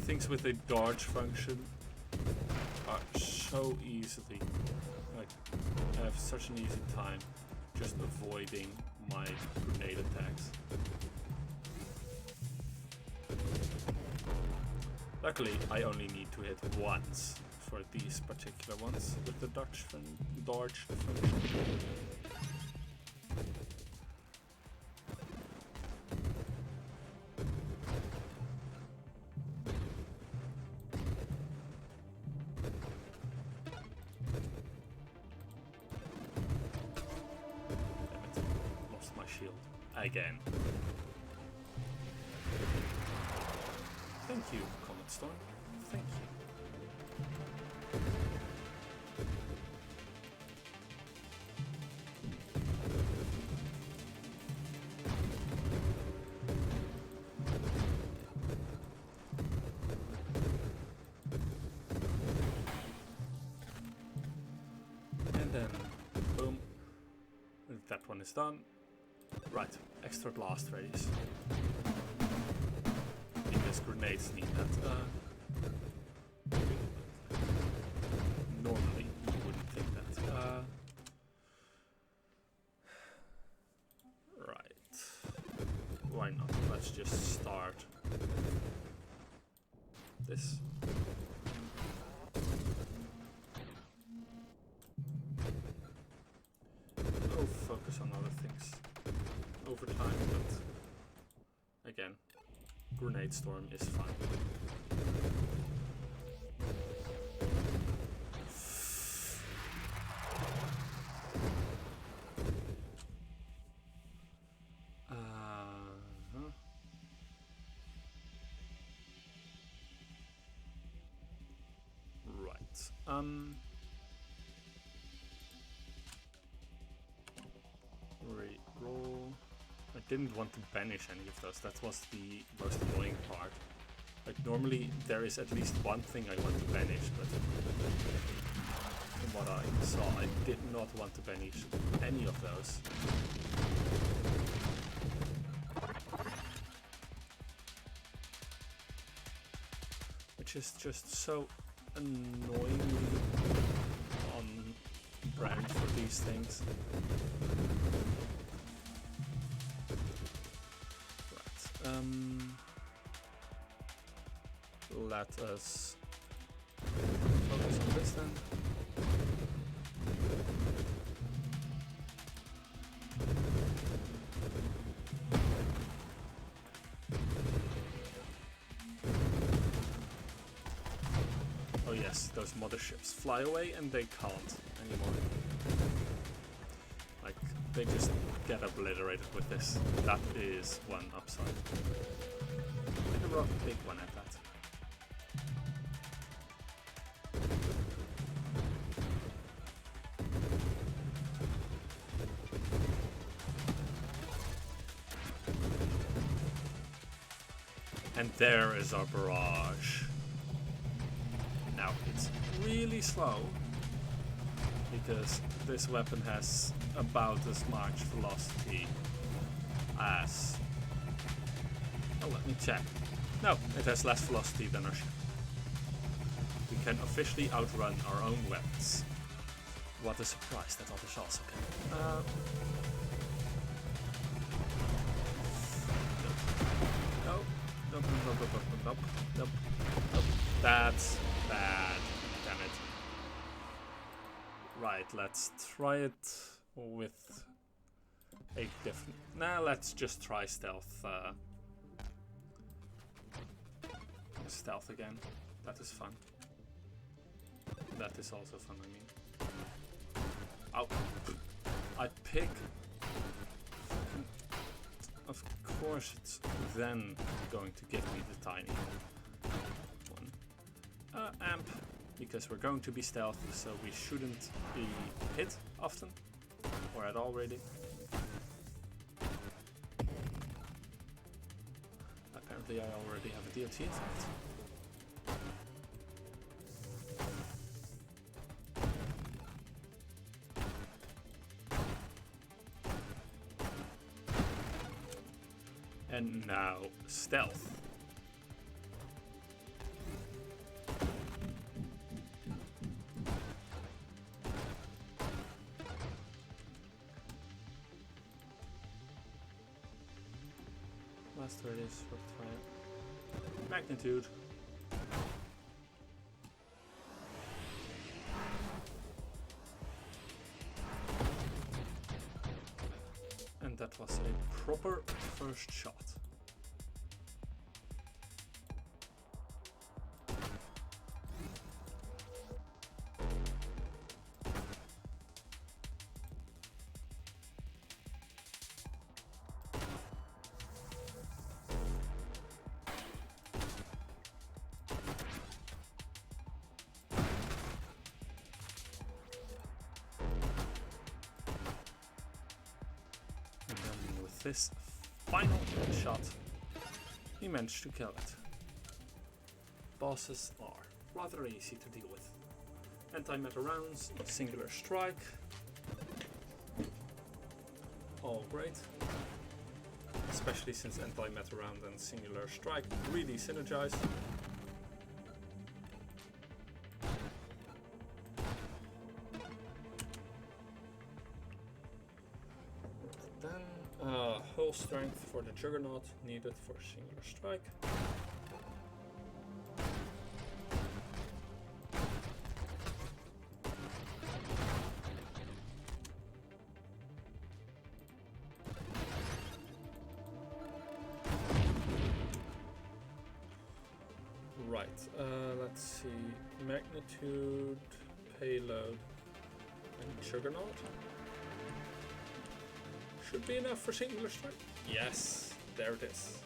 things with a dodge function are so easily, like, I have such an easy time just avoiding my grenade attacks. Luckily, I only need to hit once for these particular ones with the dodge function. Damn it, lost my shield again. Thank you, Comet Storm. Thank you. And then, boom. That one is done. Right, extra blast radius. Because grenades need that. Normally, you wouldn't think that. Right. Why not? Let's just start this. We'll focus on other things over time, but again, Grenade Storm is fine. Right. Re-roll. I didn't want to banish any of those. That was the most annoying part. Like, normally there is at least one thing I want to banish, but from what I saw, I did not want to banish any of those. Which is just so annoyingly on brand for these things. Right. Let us focus on this then. Oh yes, those motherships fly away and they can't anymore. Like, they just get obliterated with this. That is one upside. And a rock big one at that. And there is our barrage. Now, it's really slow, because this weapon has about as much velocity as... Oh, let me check. No, it has less velocity than our ship. We can officially outrun our own weapons. What a surprise that others also can. Nope. That's bad. Damn it. Right, let's try it with a different... Nah, let's just try stealth. Stealth again. That is fun. That is also fun, I mean. Ow. I pick... Of course it's then going to give me the tiny one. Amp, because we're going to be stealth, so we shouldn't be hit often, or at all really. Apparently I already have a DOT effect. And now, stealth. Last word is for fire. Magnitude. And that was a proper first shot. This final shot, we managed to kill it. Bosses are rather easy to deal with. Anti-matter rounds, singular strike, all great. Especially since anti-matter round and singular strike really synergize. Hull strength for the Juggernaut needed for singular strike. Right, let's see. Magnitude, payload, and Juggernaut. Should be enough for singular strike. Yes, there it is.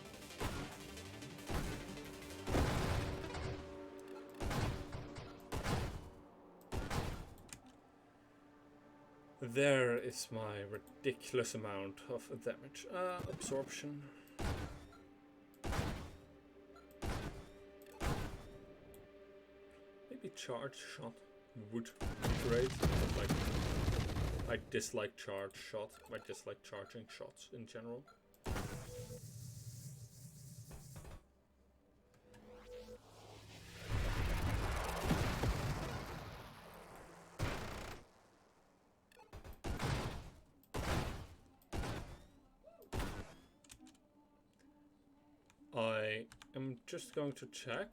There is my ridiculous amount of damage. Absorption. Maybe charge shot would be great. Like, I dislike charge shot. I dislike charging shots in general. I am just going to check.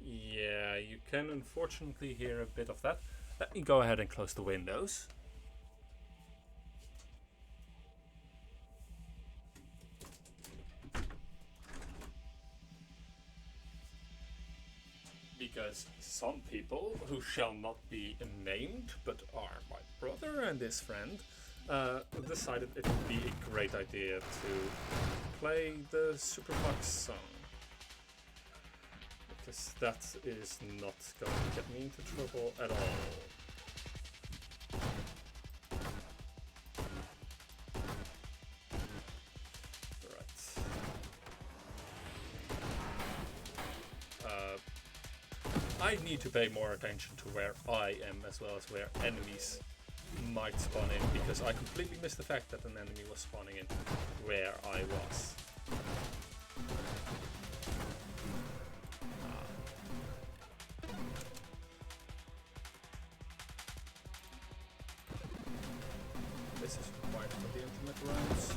Yeah, you can unfortunately hear a bit of that. Let me go ahead and close the windows. Because some people who shall not be named, but are my brother and his friend, decided it would be a great idea to play the Superbox song. Because that is not going to get me into trouble at all. I need to pay more attention to where I am as well as where enemies might spawn in, because I completely missed the fact that an enemy was spawning in where I was. This is required for the intimate rounds.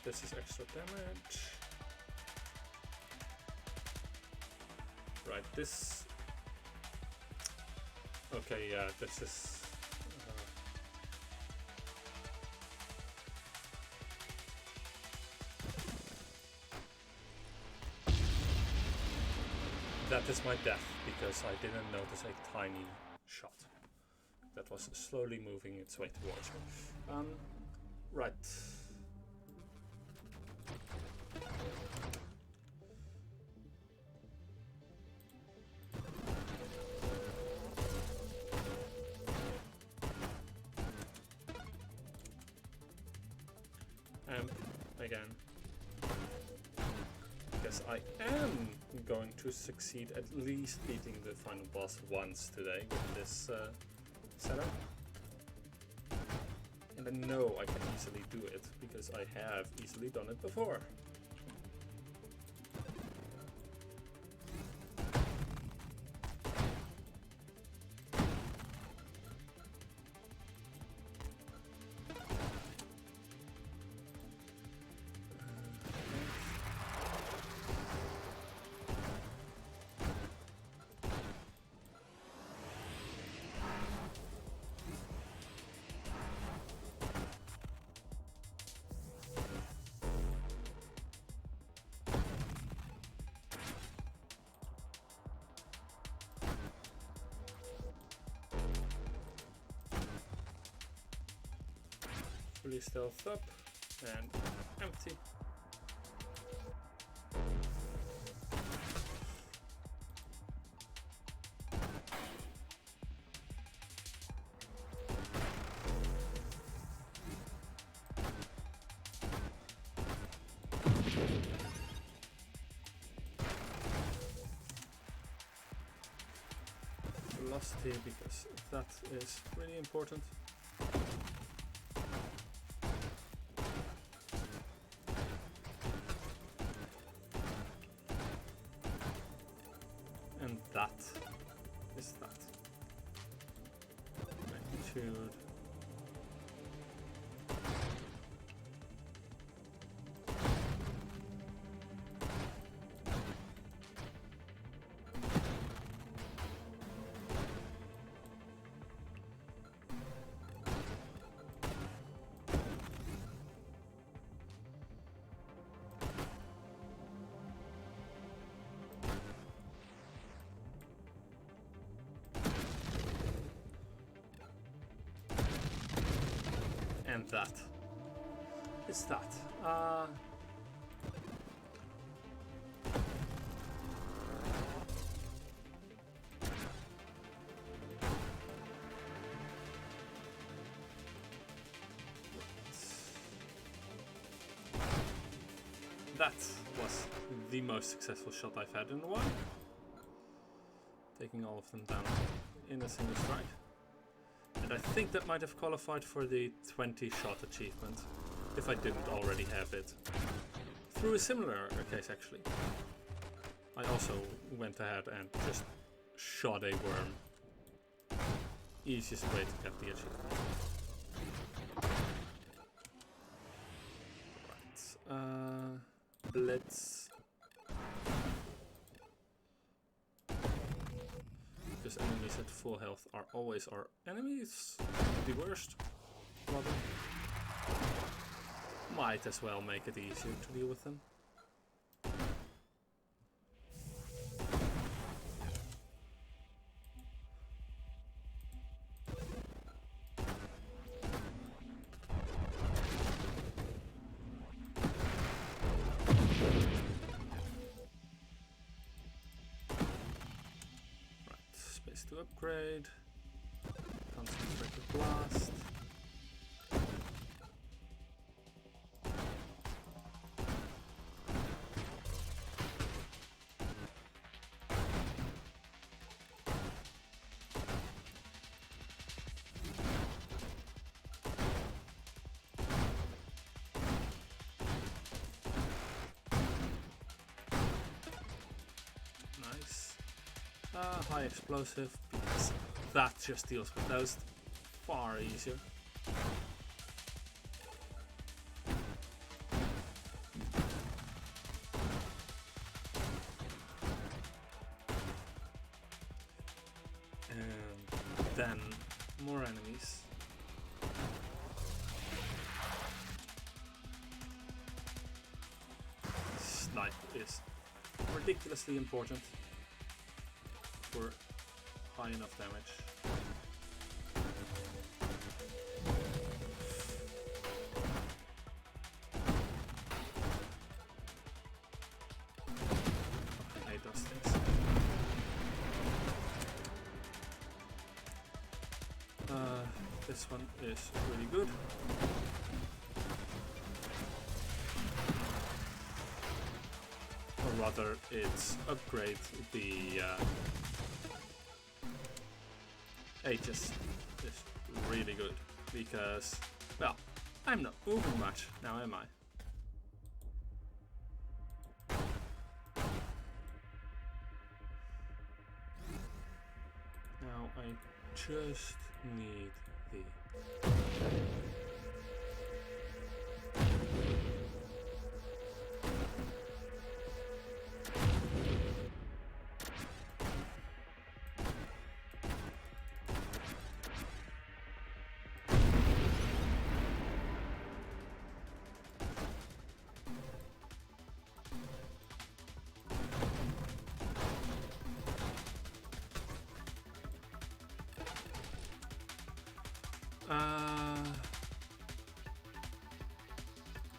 This is extra damage. Right, this... Okay, yeah, this is... That is my death, because I didn't notice a tiny shot that was slowly moving its way towards me. Right. Again, because I am going to succeed at least beating the final boss once today with this setup. And I know I can easily do it, because I have easily done it before. Fully stealth up and empty. Velocity, because that is really important. And that is that. Magnitude. And that is that. That was the most successful shot I've had in a while. Taking all of them down in a single strike. And I think that might have qualified for the 20 shot achievement, if I didn't already have it. Through a similar case, actually. I also went ahead and just shot a worm. Easiest way to get the achievement. Right. Blitz. Because enemies at full health are always our enemies. The worst, rather. Might as well make it easier to deal with them. To upgrade, concentrated blast. Nice. High explosive, because that just deals with those far easier. And then more enemies. Snipe is ridiculously important for high enough damage. I hate those things. This one is really good. Or rather, it's upgrade the Aegis is really good because, well, I'm not moving much now, am I? Now I just need the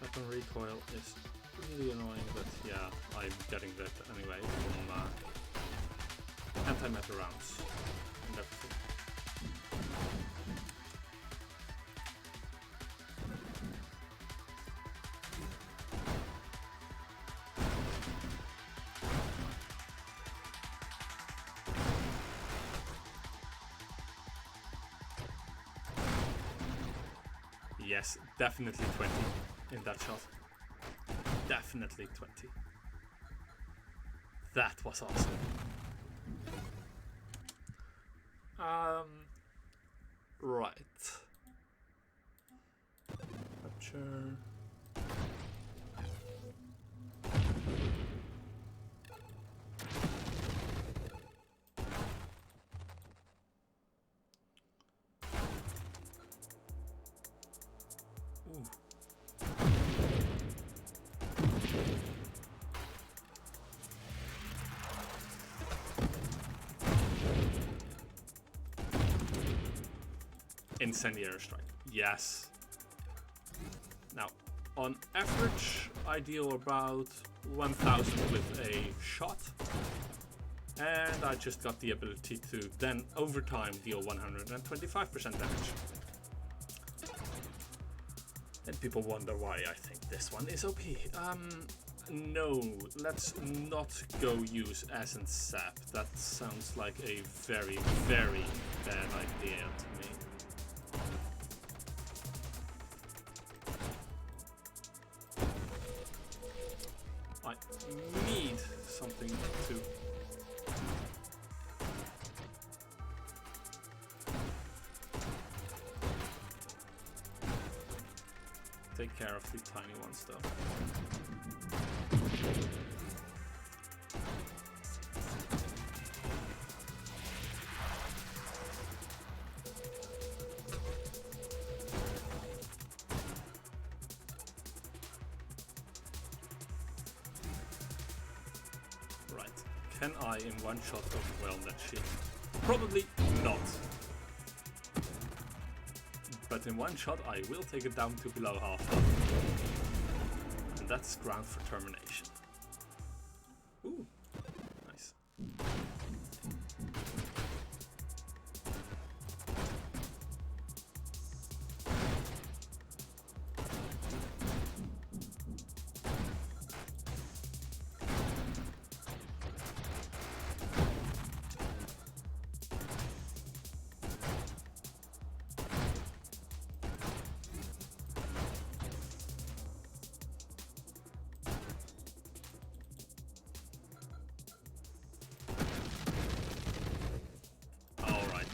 weapon recoil is really annoying, but yeah, I'm getting that anyway from anti-matter rounds and everything. Yes, definitely 20 in that shot. Definitely 20. That was awesome. Right. Capture. Ooh. Incendiary strike. Yes. Now, on average, I deal about 1000 with a shot. And I just got the ability to then, over time, deal 125% damage. And people wonder why I think this one is OP. No, let's not go use Essence Sap. That sounds like a very, very bad idea to me. take care of the tiny ones though. Right. Can I in one shot overwhelm that shield? Probably not. But in one shot I will take it down to below half health. And that's ground for termination. Ooh, nice.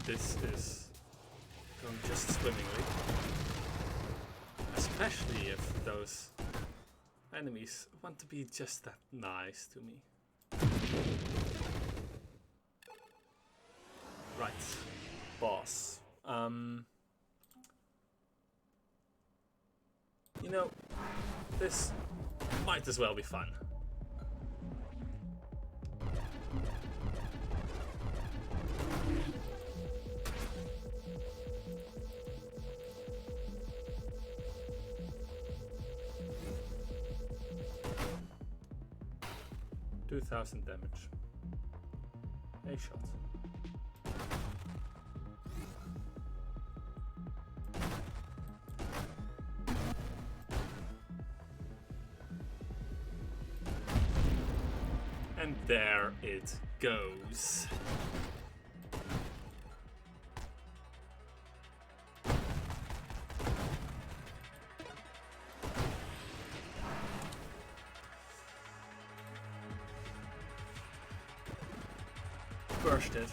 This is going just swimmingly. Especially if those enemies want to be just that nice to me. Right. Boss. You know, this might as well be fun. $2,000 damage. A shot. And there it goes. Bursted.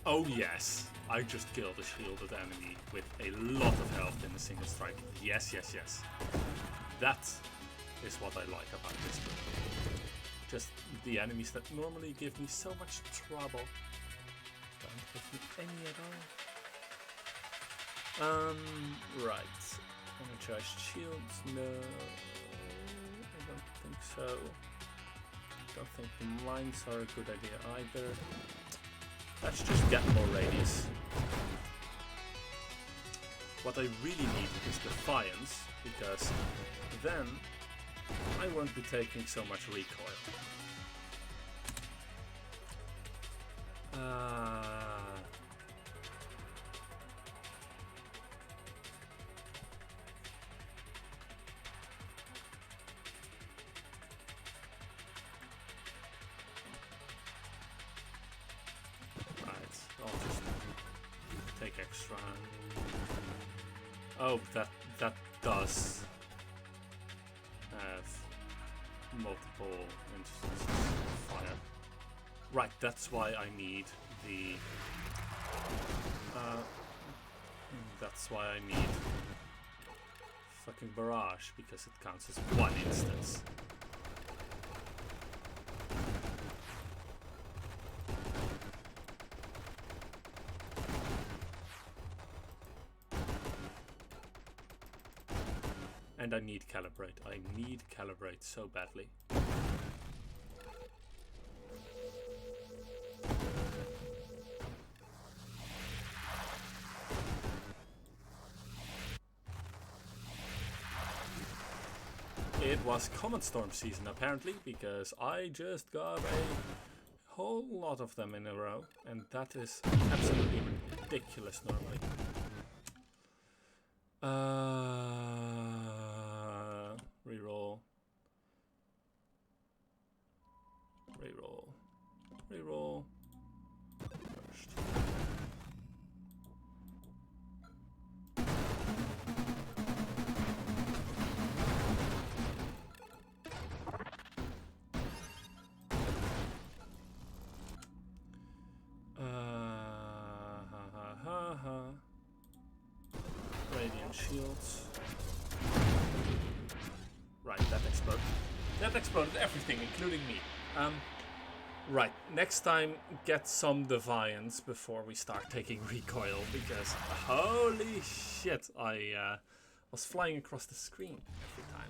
Oh yes, I just killed a shielded enemy with a lot of health in a single strike. Yes, yes, yes. That is what I like about this game. Just the enemies that normally give me so much trouble don't give me any at all. Right. Energized shields? No, I don't think so. Don't think the mines are a good idea either. Let's just get more radius. What I really need is Defiance, because then I won't be taking so much recoil. I'll just take extra. Oh, that does have multiple instances of fire. Right, that's why I need the. That's why I need fucking barrage, because it counts as one instance. And I need Calibrate. I need Calibrate so badly. it was Comet Storm season apparently, because I just got a whole lot of them in a row, and that is absolutely ridiculous normally. Reroll. Reroll. Reroll. First. Radiant shields. Right, that exploded. That exploded everything, including me. Right, next time get some Defiance before we start taking recoil, because holy shit, I was flying across the screen every time.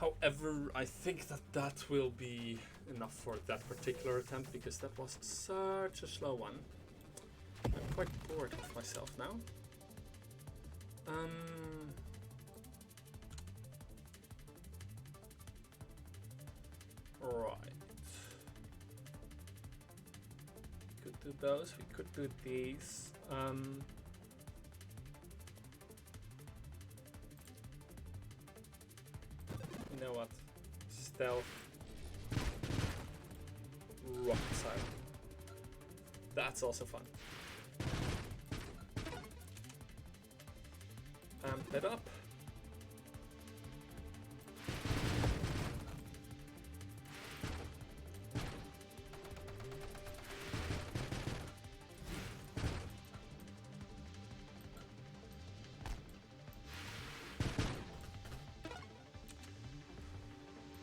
However, I think that will be enough for that particular attempt, because that was such a slow one. I'm quite bored of myself now. Right. Could do those. We could do these. You know what? Stealth. Rocket side. That's also fun. Amp it up.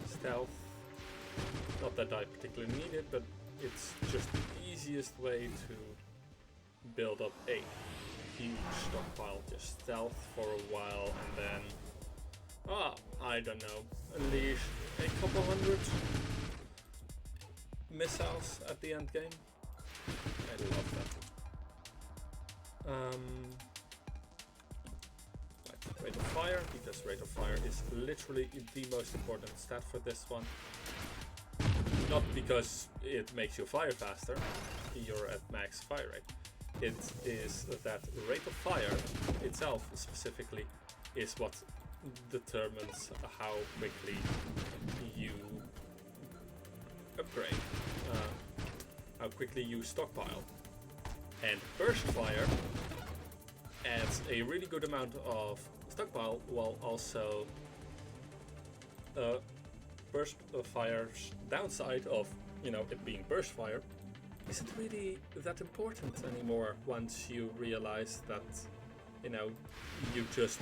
Stealth. Not that I particularly need it, but it's just the easiest way to build up a huge stockpile. Just stealth for a while and then, I don't know, unleash a couple hundred missiles at the end game. I love that. Right, rate of fire, because rate of fire is literally the most important stat for this one. Not because it makes you fire faster, you're at max fire rate. It is that rate of fire itself specifically is what determines how quickly you upgrade, how quickly you stockpile. And burst fire adds a really good amount of stockpile, while also burst fire's downside of, it being burst fire isn't really that important anymore once you realize that, you just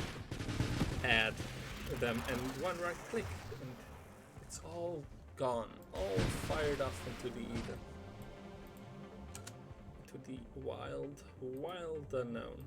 add them and one right click and it's all gone, all fired off into the ether, into the wild unknown.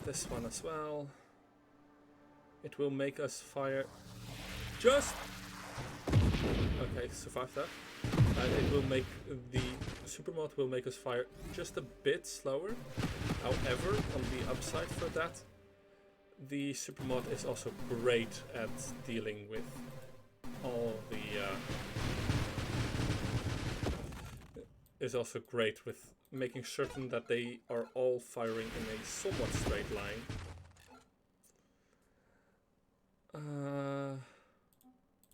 This one as well. It will make us fire just... Okay, survive that. It will make the supermod will make us fire just a bit slower. However, on the upside for that, the supermod is also great at dealing with all the... is also great with making certain that they are all firing in a somewhat straight line.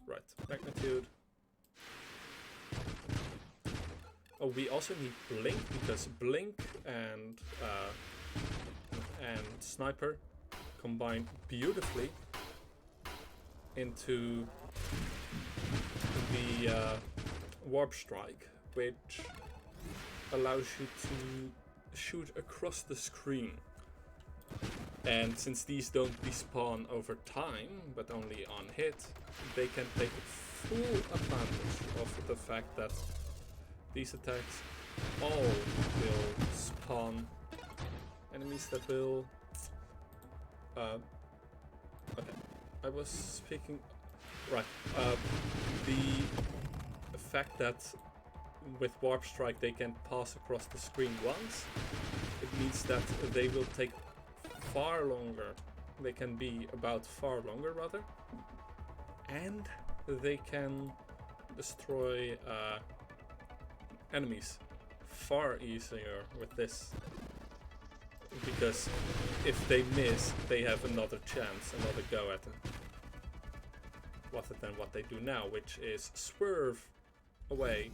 Right, magnitude. Oh, we also need blink, because blink and sniper combine beautifully into the warp strike, which allows you to shoot across the screen And since these don't despawn over time, but only on hit, they can take full advantage of the fact that these attacks all will spawn enemies that will... okay, I was speaking... Right, the fact that with Warp Strike they can pass across the screen once, it means that they will take far longer. They can be about far longer rather, and they can destroy enemies far easier with this, because if they miss they have another chance, another go at them, rather than what they do now, which is swerve away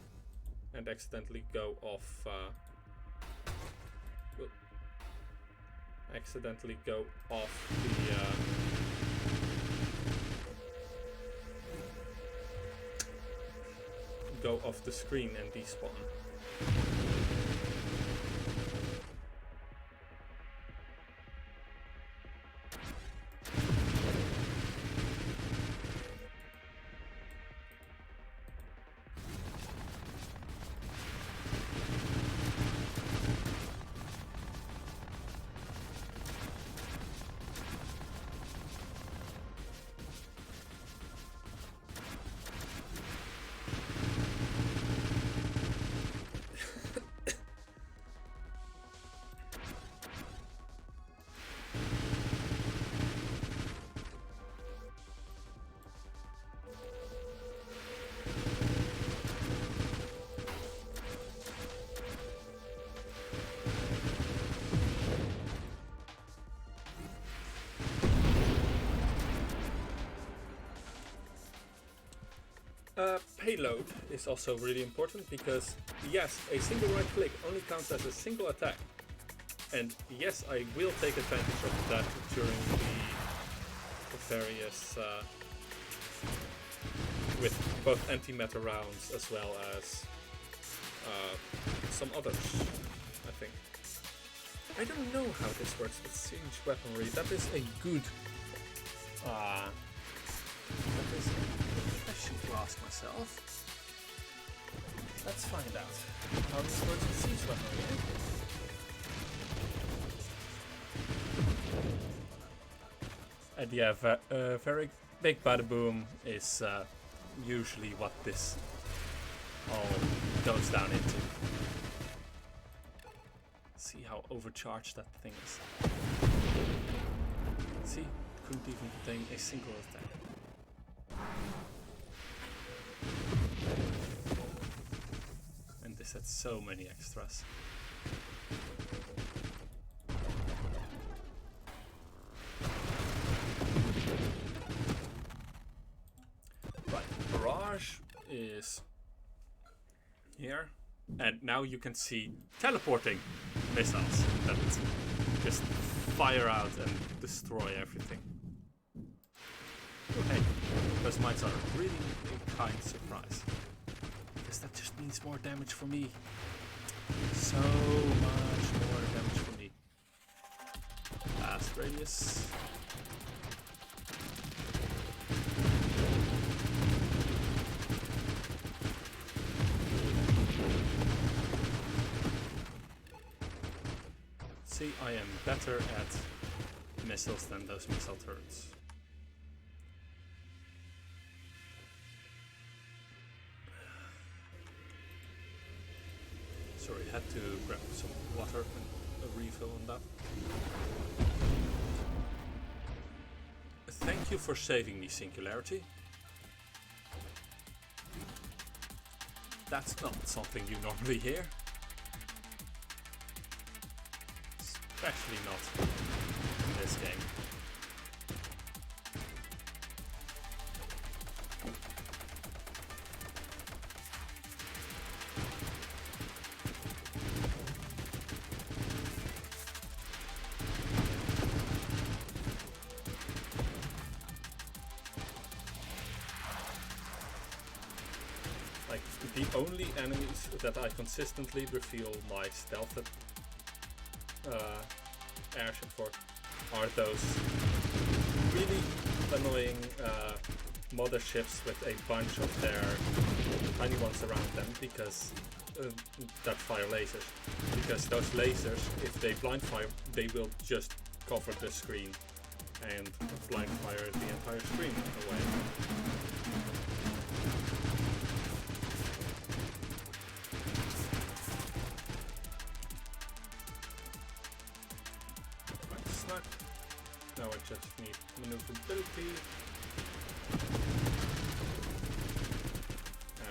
and accidentally go off the screen and despawn. Payload is also really important, because yes, a single right click only counts as a single attack, and yes, I will take advantage of that during the various with both antimatter rounds as well as some others, I think. I don't know how this works with siege weaponry. That is a good question to ask myself. Let's find out how this works with siege weaponry. And yeah, very big bada boom is usually what this all goes down into. See how overcharged that thing is. See, couldn't even contain a single attack. And this had so many extras. Right, barrage is here, and now you can see teleporting missiles that just fire out and destroy everything. Oh, hey, those mites are really a kind surprise, because that just means more damage for me. So much more damage for me. Blast radius. See, I am better at missiles than those missile turrets. Sorry, had to grab some water and a refill on that. Thank you for saving me, Singularity. That's not something you normally hear. Especially not in this game. Like, the only enemies that I consistently reveal my stealth airship for are those really annoying motherships with a bunch of their tiny ones around them because that fire lasers. Because those lasers, if they blind fire, they will just cover the screen and blind fire the entire screen away. Right, snap. Now I just need maneuverability.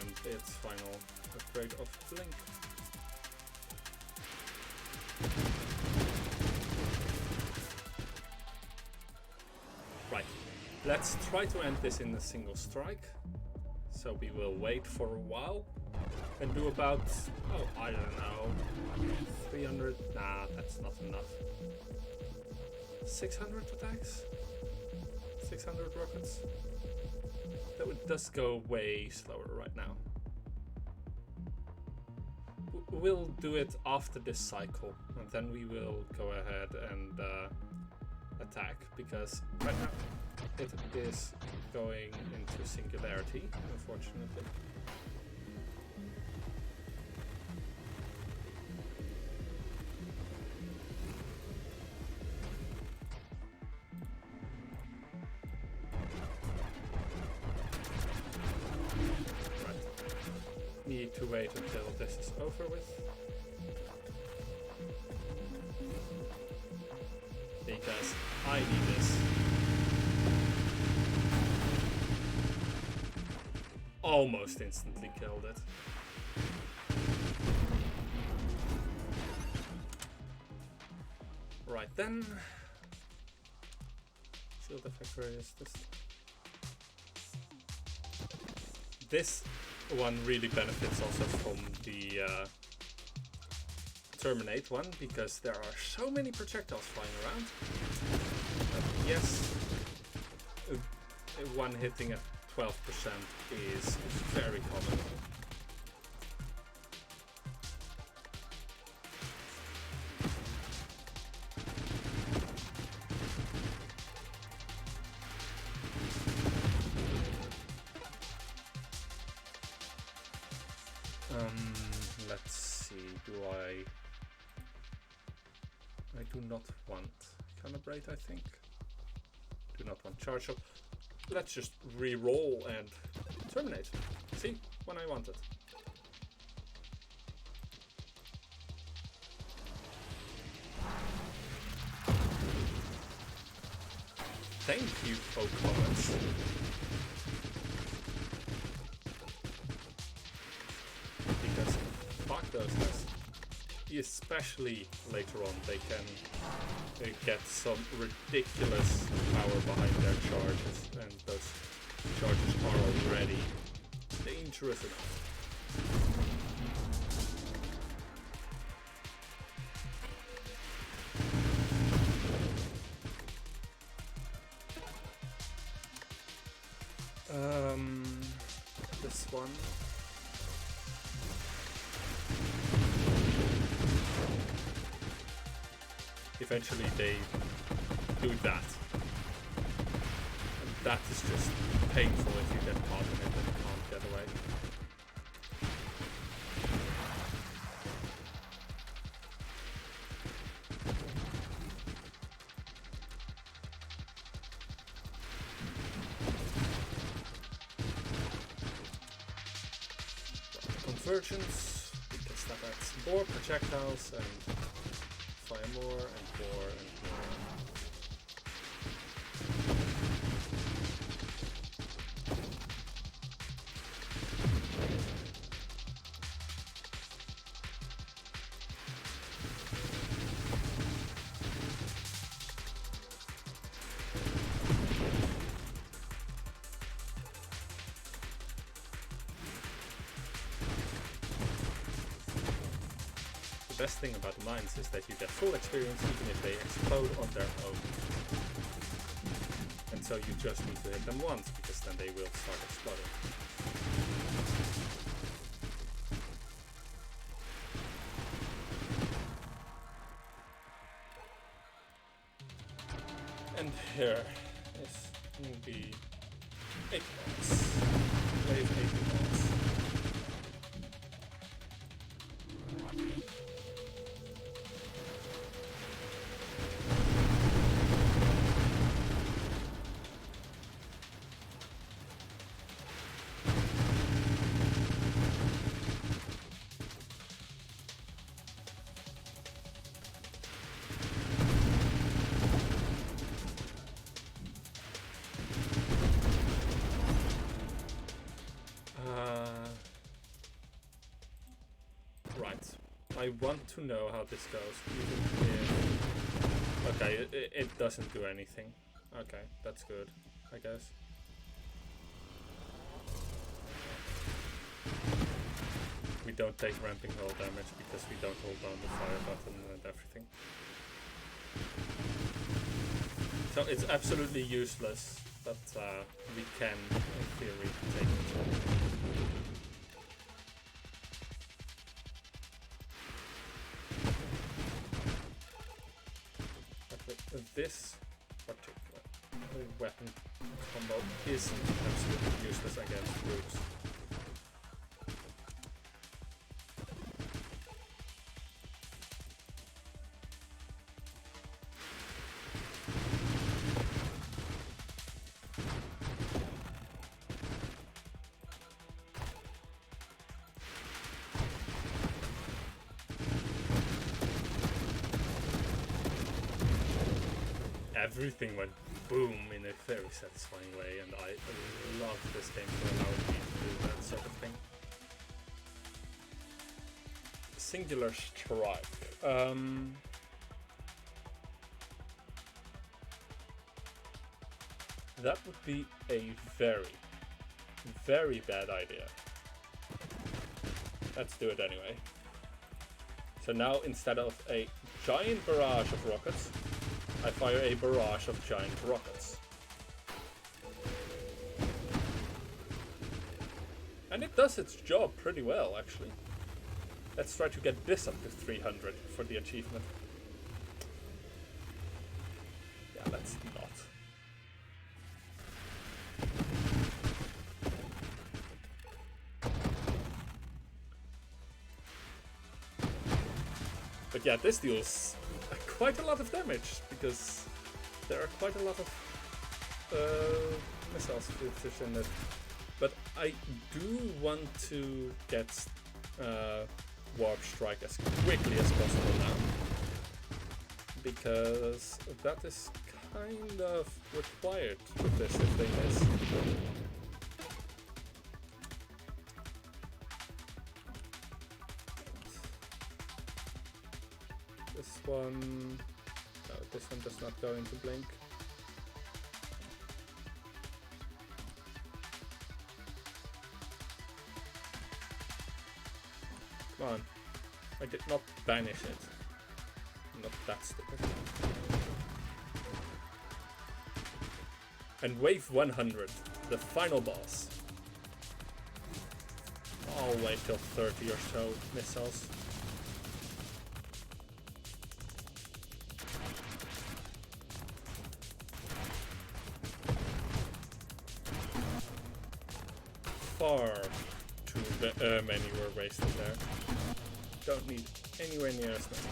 And its final upgrade of blink. Right, let's try to end this in a single strike. So we will wait for a while and do about, oh, I don't know, 300, nah, that's not enough. 600 attacks? 600 rockets? That does go way slower right now. We'll do it after this cycle, and then we will go ahead and attack, because right now it is going into singularity, unfortunately. Need to wait until this is over with. Because I need this. Almost instantly killed it. Right then. Shield effect, where is this? This one really benefits also from the Terminate one, because there are so many projectiles flying around. Yes, one hitting at 12% is very common. Let's see, I do not want calibrate, I think. Do not want charge up. Let's just re-roll and terminate. See, when I want it. Thank you, folk comments. Because fuck those guys. Especially later on, they can get some ridiculous power behind their charges, and those charges are already dangerous enough. This one. Eventually they do that. And that is just painful if you get caught in it and can't get away. Convergence, because that adds more projectiles and fire more and more and more. The best thing about mines is that you get full experience even if they explode on their own. And so you just need to hit them once, because then they will start exploding. And here is the 8 blocks. Wave 8 blocks. I want to know how this goes, even if... Okay, it doesn't do anything. Okay, that's good, I guess. We don't take ramping hull damage because we don't hold down the fire button and everything. So it's absolutely useless, but we can, in theory, take it. This particular weapon combo isn't absolutely useless against brutes. Everything went boom in a very satisfying way, and I love this game for allowing me to do that sort of thing. Singular strike. That would be a very, very bad idea. Let's do it anyway. So now, instead of a giant barrage of rockets, I fire a barrage of giant rockets. And it does its job pretty well, actually. Let's try to get this up to 300 for the achievement. Yeah, let's not. But yeah, this deals quite a lot of damage, because there are quite a lot of missiles in it. But I do want to get Warp Strike as quickly as possible now, because that is kind of required with this if they miss. This one... No, this one does not go into blink. Come on. I did not banish it. I'm not that stupid. And wave 100, the final boss. I'll wait till 30 or so missiles. Far too many were wasted there. Don't need anywhere near as many.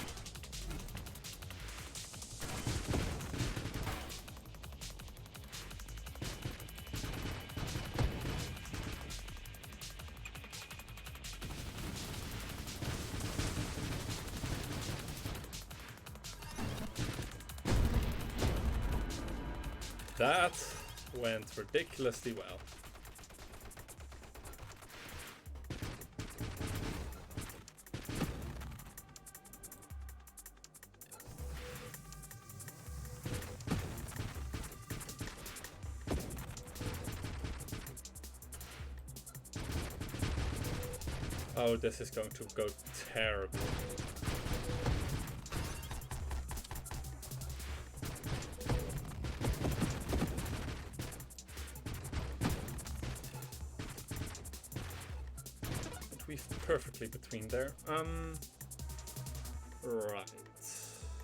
That went ridiculously well. Oh, this is going to go terribly. But we've perfectly between there. Right.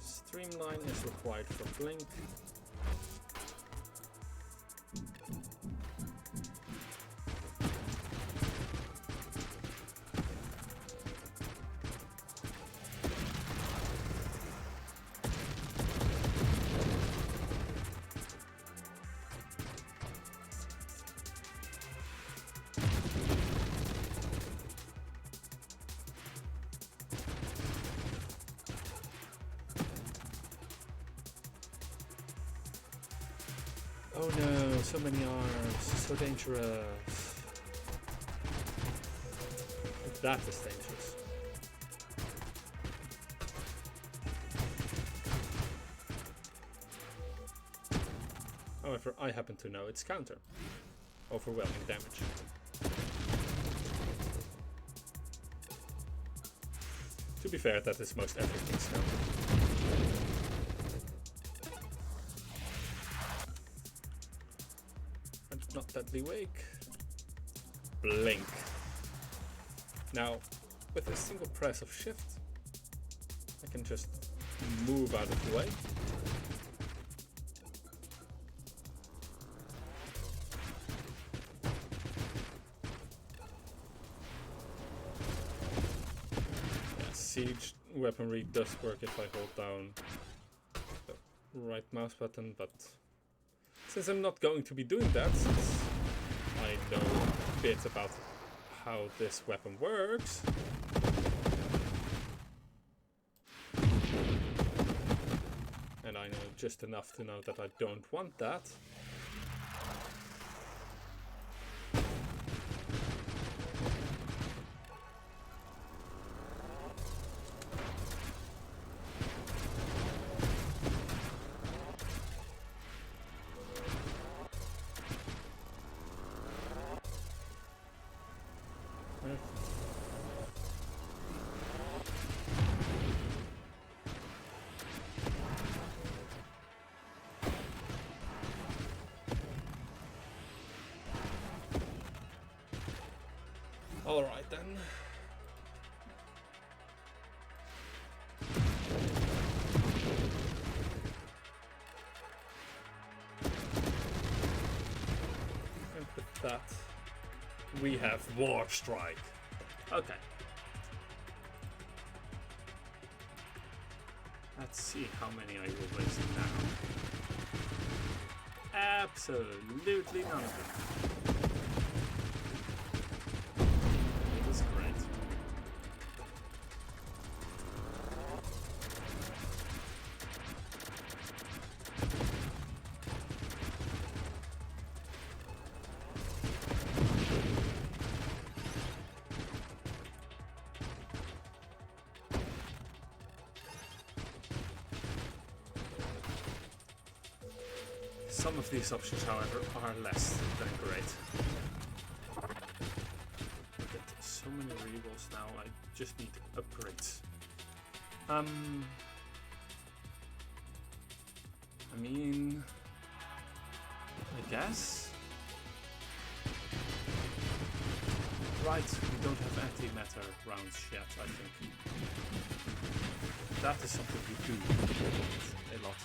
Streamline is required for blink. Oh no, so many arms, so dangerous. That is dangerous. However, I happen to know its counter. Overwhelming damage. To be fair, that is most everything's counter. And not deadly wake. Blink. Now, with a single press of shift, I can just move out of the way. Siege weaponry does work if I hold down the right mouse button, but since I'm not going to be doing that, since I know a bit about how this weapon works, and I know just enough to know that I don't want that, alright then. And with that, we have Warp Strike. Okay. Let's see how many I will waste now. Absolutely none of them. That's great. Some of these options, however, are less than great. I get so many rerolls now, I just need upgrades. I mean, I guess? Right, we don't have antimatter rounds yet, I think. That is something we do a lot.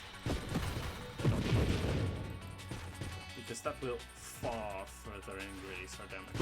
Because that will far further increase our damage.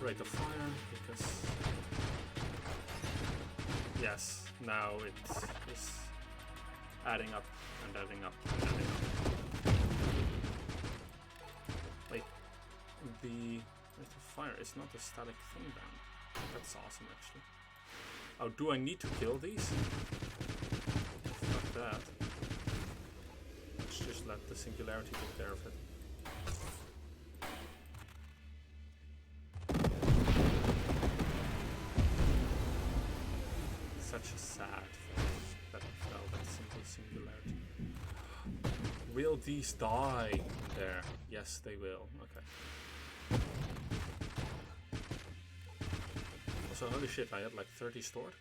Rate of fire, because yes, now it is adding up and adding up and adding up. Wait, the rate of fire is not a static thing then. That's awesome actually. Oh, do I need to kill these? Fuck that. Let's just let the singularity take care of it. Such a sad fact that I fell that simple singularity. Will these die there? Yes, they will. Okay. Also, holy shit, I had like 30 stored.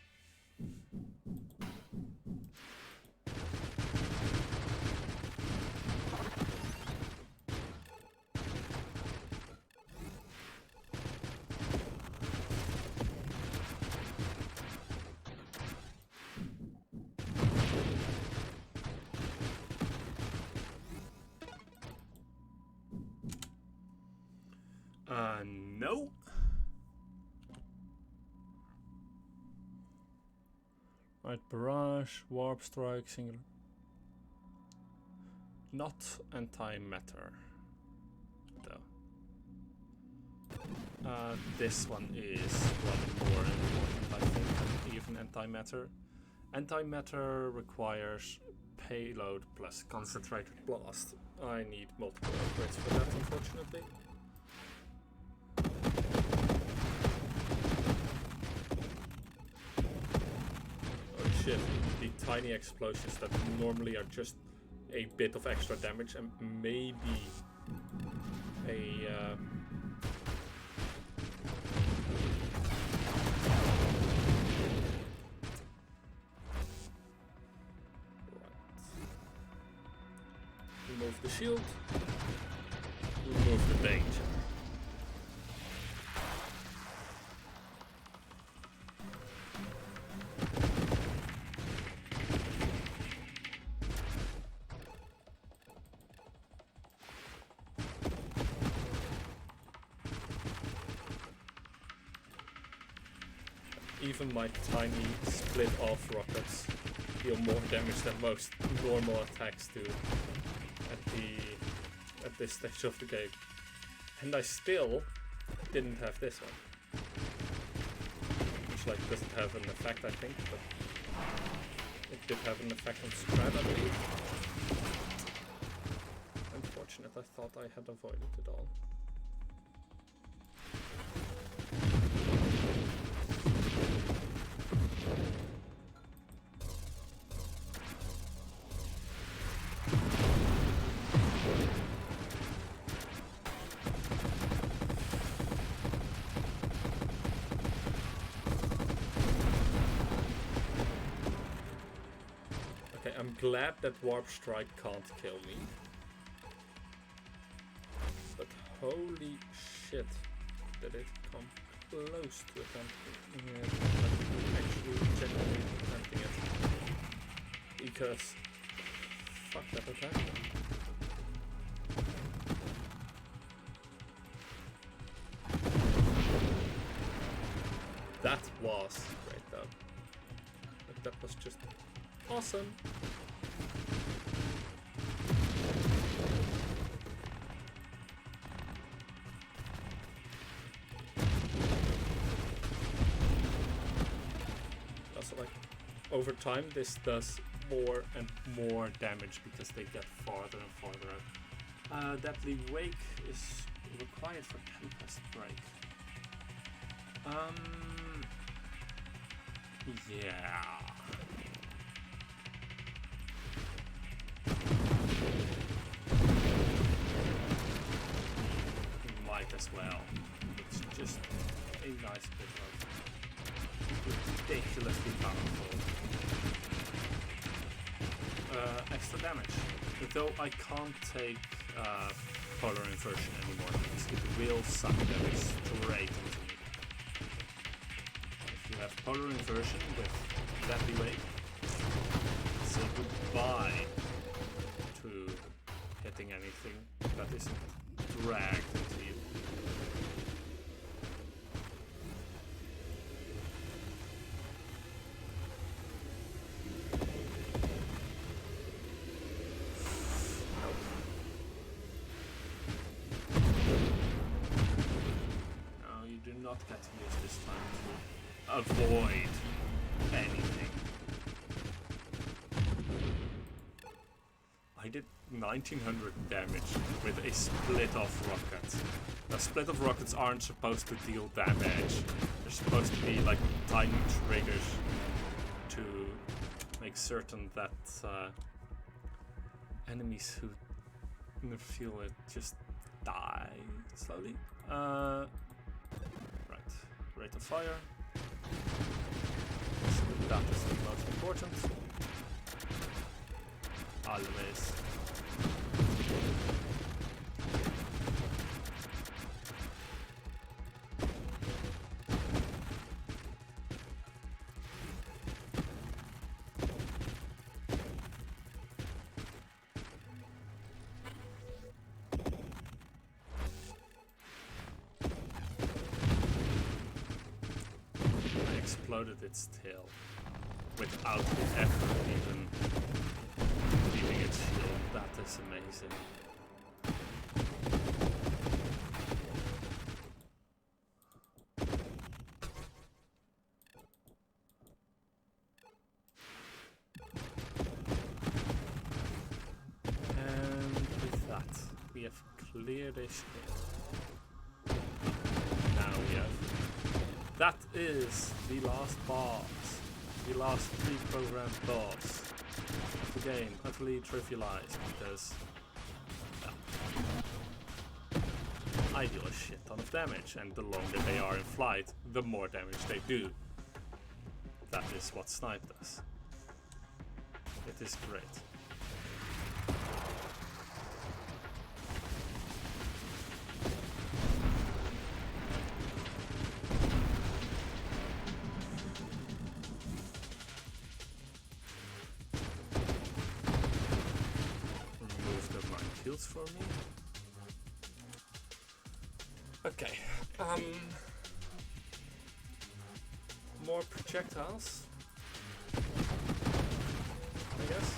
No. Right, barrage, warp strike, singular. Not antimatter, though. This one is one more important, I think, than even antimatter. Antimatter requires payload plus concentrated blast. I need multiple upgrades for that, unfortunately. Oh shit, the tiny explosions that normally are just a bit of extra damage and maybe a remove the shield, remove the danger. Even my tiny split-off rockets deal more damage than most normal attacks do at this stage of the game. And I still didn't have this one. Which like doesn't have an effect, I think, but it did have an effect on spread, I believe. Unfortunate, I thought I had avoided it all. I'm glad that Warp Strike can't kill me. But holy shit, did it come close to attempting it. Actually genuinely attempting it. Because fuck that attack. That was great though. Like, that was just awesome. Also, like, over time this does more and more damage because they get farther and farther out. Deadly Wake is required for Tempest Break. Yeah. Might as well. It's just a nice bit of ridiculously powerful extra damage. Though I can't take polar inversion anymore because it will suck damage straight into me. If you have polar inversion with Deadly Wake, say goodbye to hitting anything that isn't dragged into you. No, you do not get to use this time to avoid anything. I did 1900 damage with a split-off rocket. Now, split-off rockets aren't supposed to deal damage. They're supposed to be like tiny triggers to make certain that enemies who feel it just die slowly. Right, rate of fire. So that is the most important. Always. exploded its tail without it ever even leaving its shield. That is amazing. And with that, we have cleared a scale. Now we have... That is the last boss. The last pre-programmed boss. The game utterly trivialized because I deal a shit ton of damage, and the longer they are in flight, the more damage they do. That is what Snipe does. It is great. For me. Okay. More projectiles, I guess.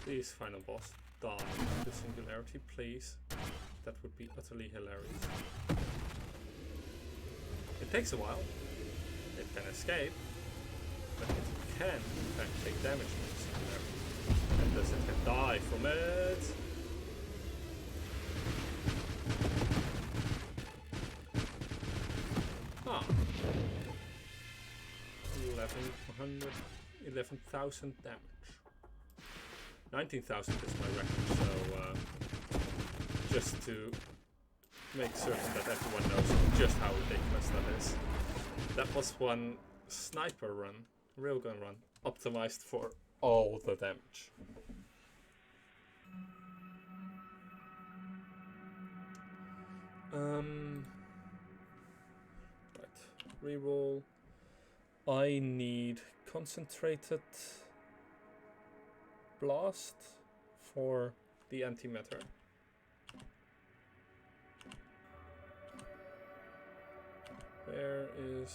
Please, final boss, die the singularity, please. That would be utterly hilarious. It takes a while. It can escape, but it can in fact take damage from the singularity. And thus it can die from it. Ah. 11,000 damage. 19,000 is my record, so just to make certain that everyone knows just how ridiculous that is. That was one sniper run, railgun run, optimized for all the damage. Right, reroll. I need concentrated blast for the antimatter. Where is...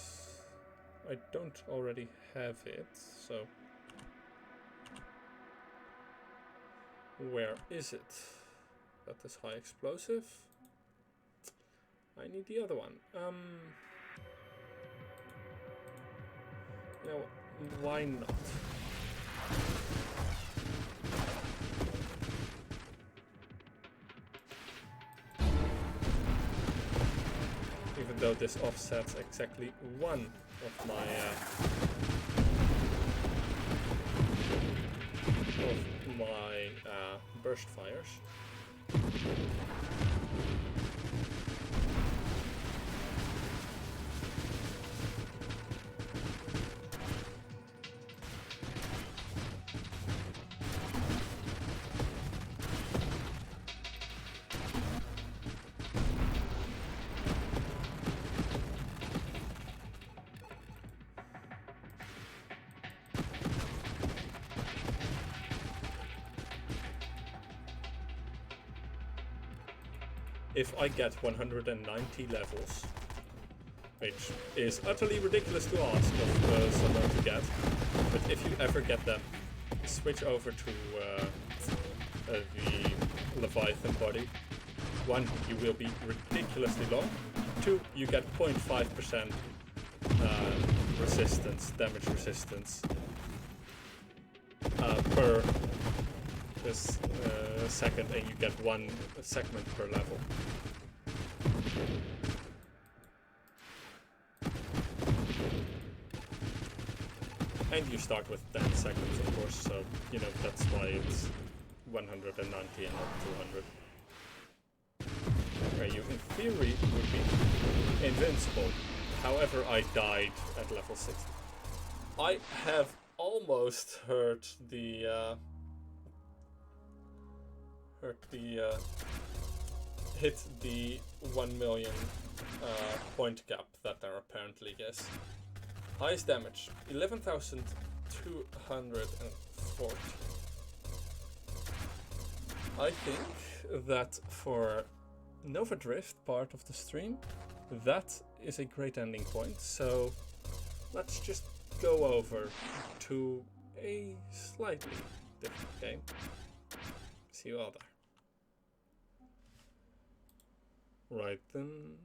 I don't already have it, so... Where is it? That is high explosive. I need the other one. You know, why not? Even though this offsets exactly one of my burst fires. if I get 190 levels, which is utterly ridiculous to ask of someone to get, but if you ever get them, switch over to the Leviathan body. 1, you will be ridiculously long. 2, you get 0.5% resistance, damage resistance per second, and you get 1 segment per level. And you start with 10 seconds, of course, so, you know, that's why it's 190 and not 200. Where you, in theory, would be invincible. However, I died at level 60. I have almost hit the 1 million point cap that there apparently is. Highest damage, 11,240. I think that for Nova Drift part of the stream, that is a great ending point. So let's just go over to a slightly different game. See you all there. Right then.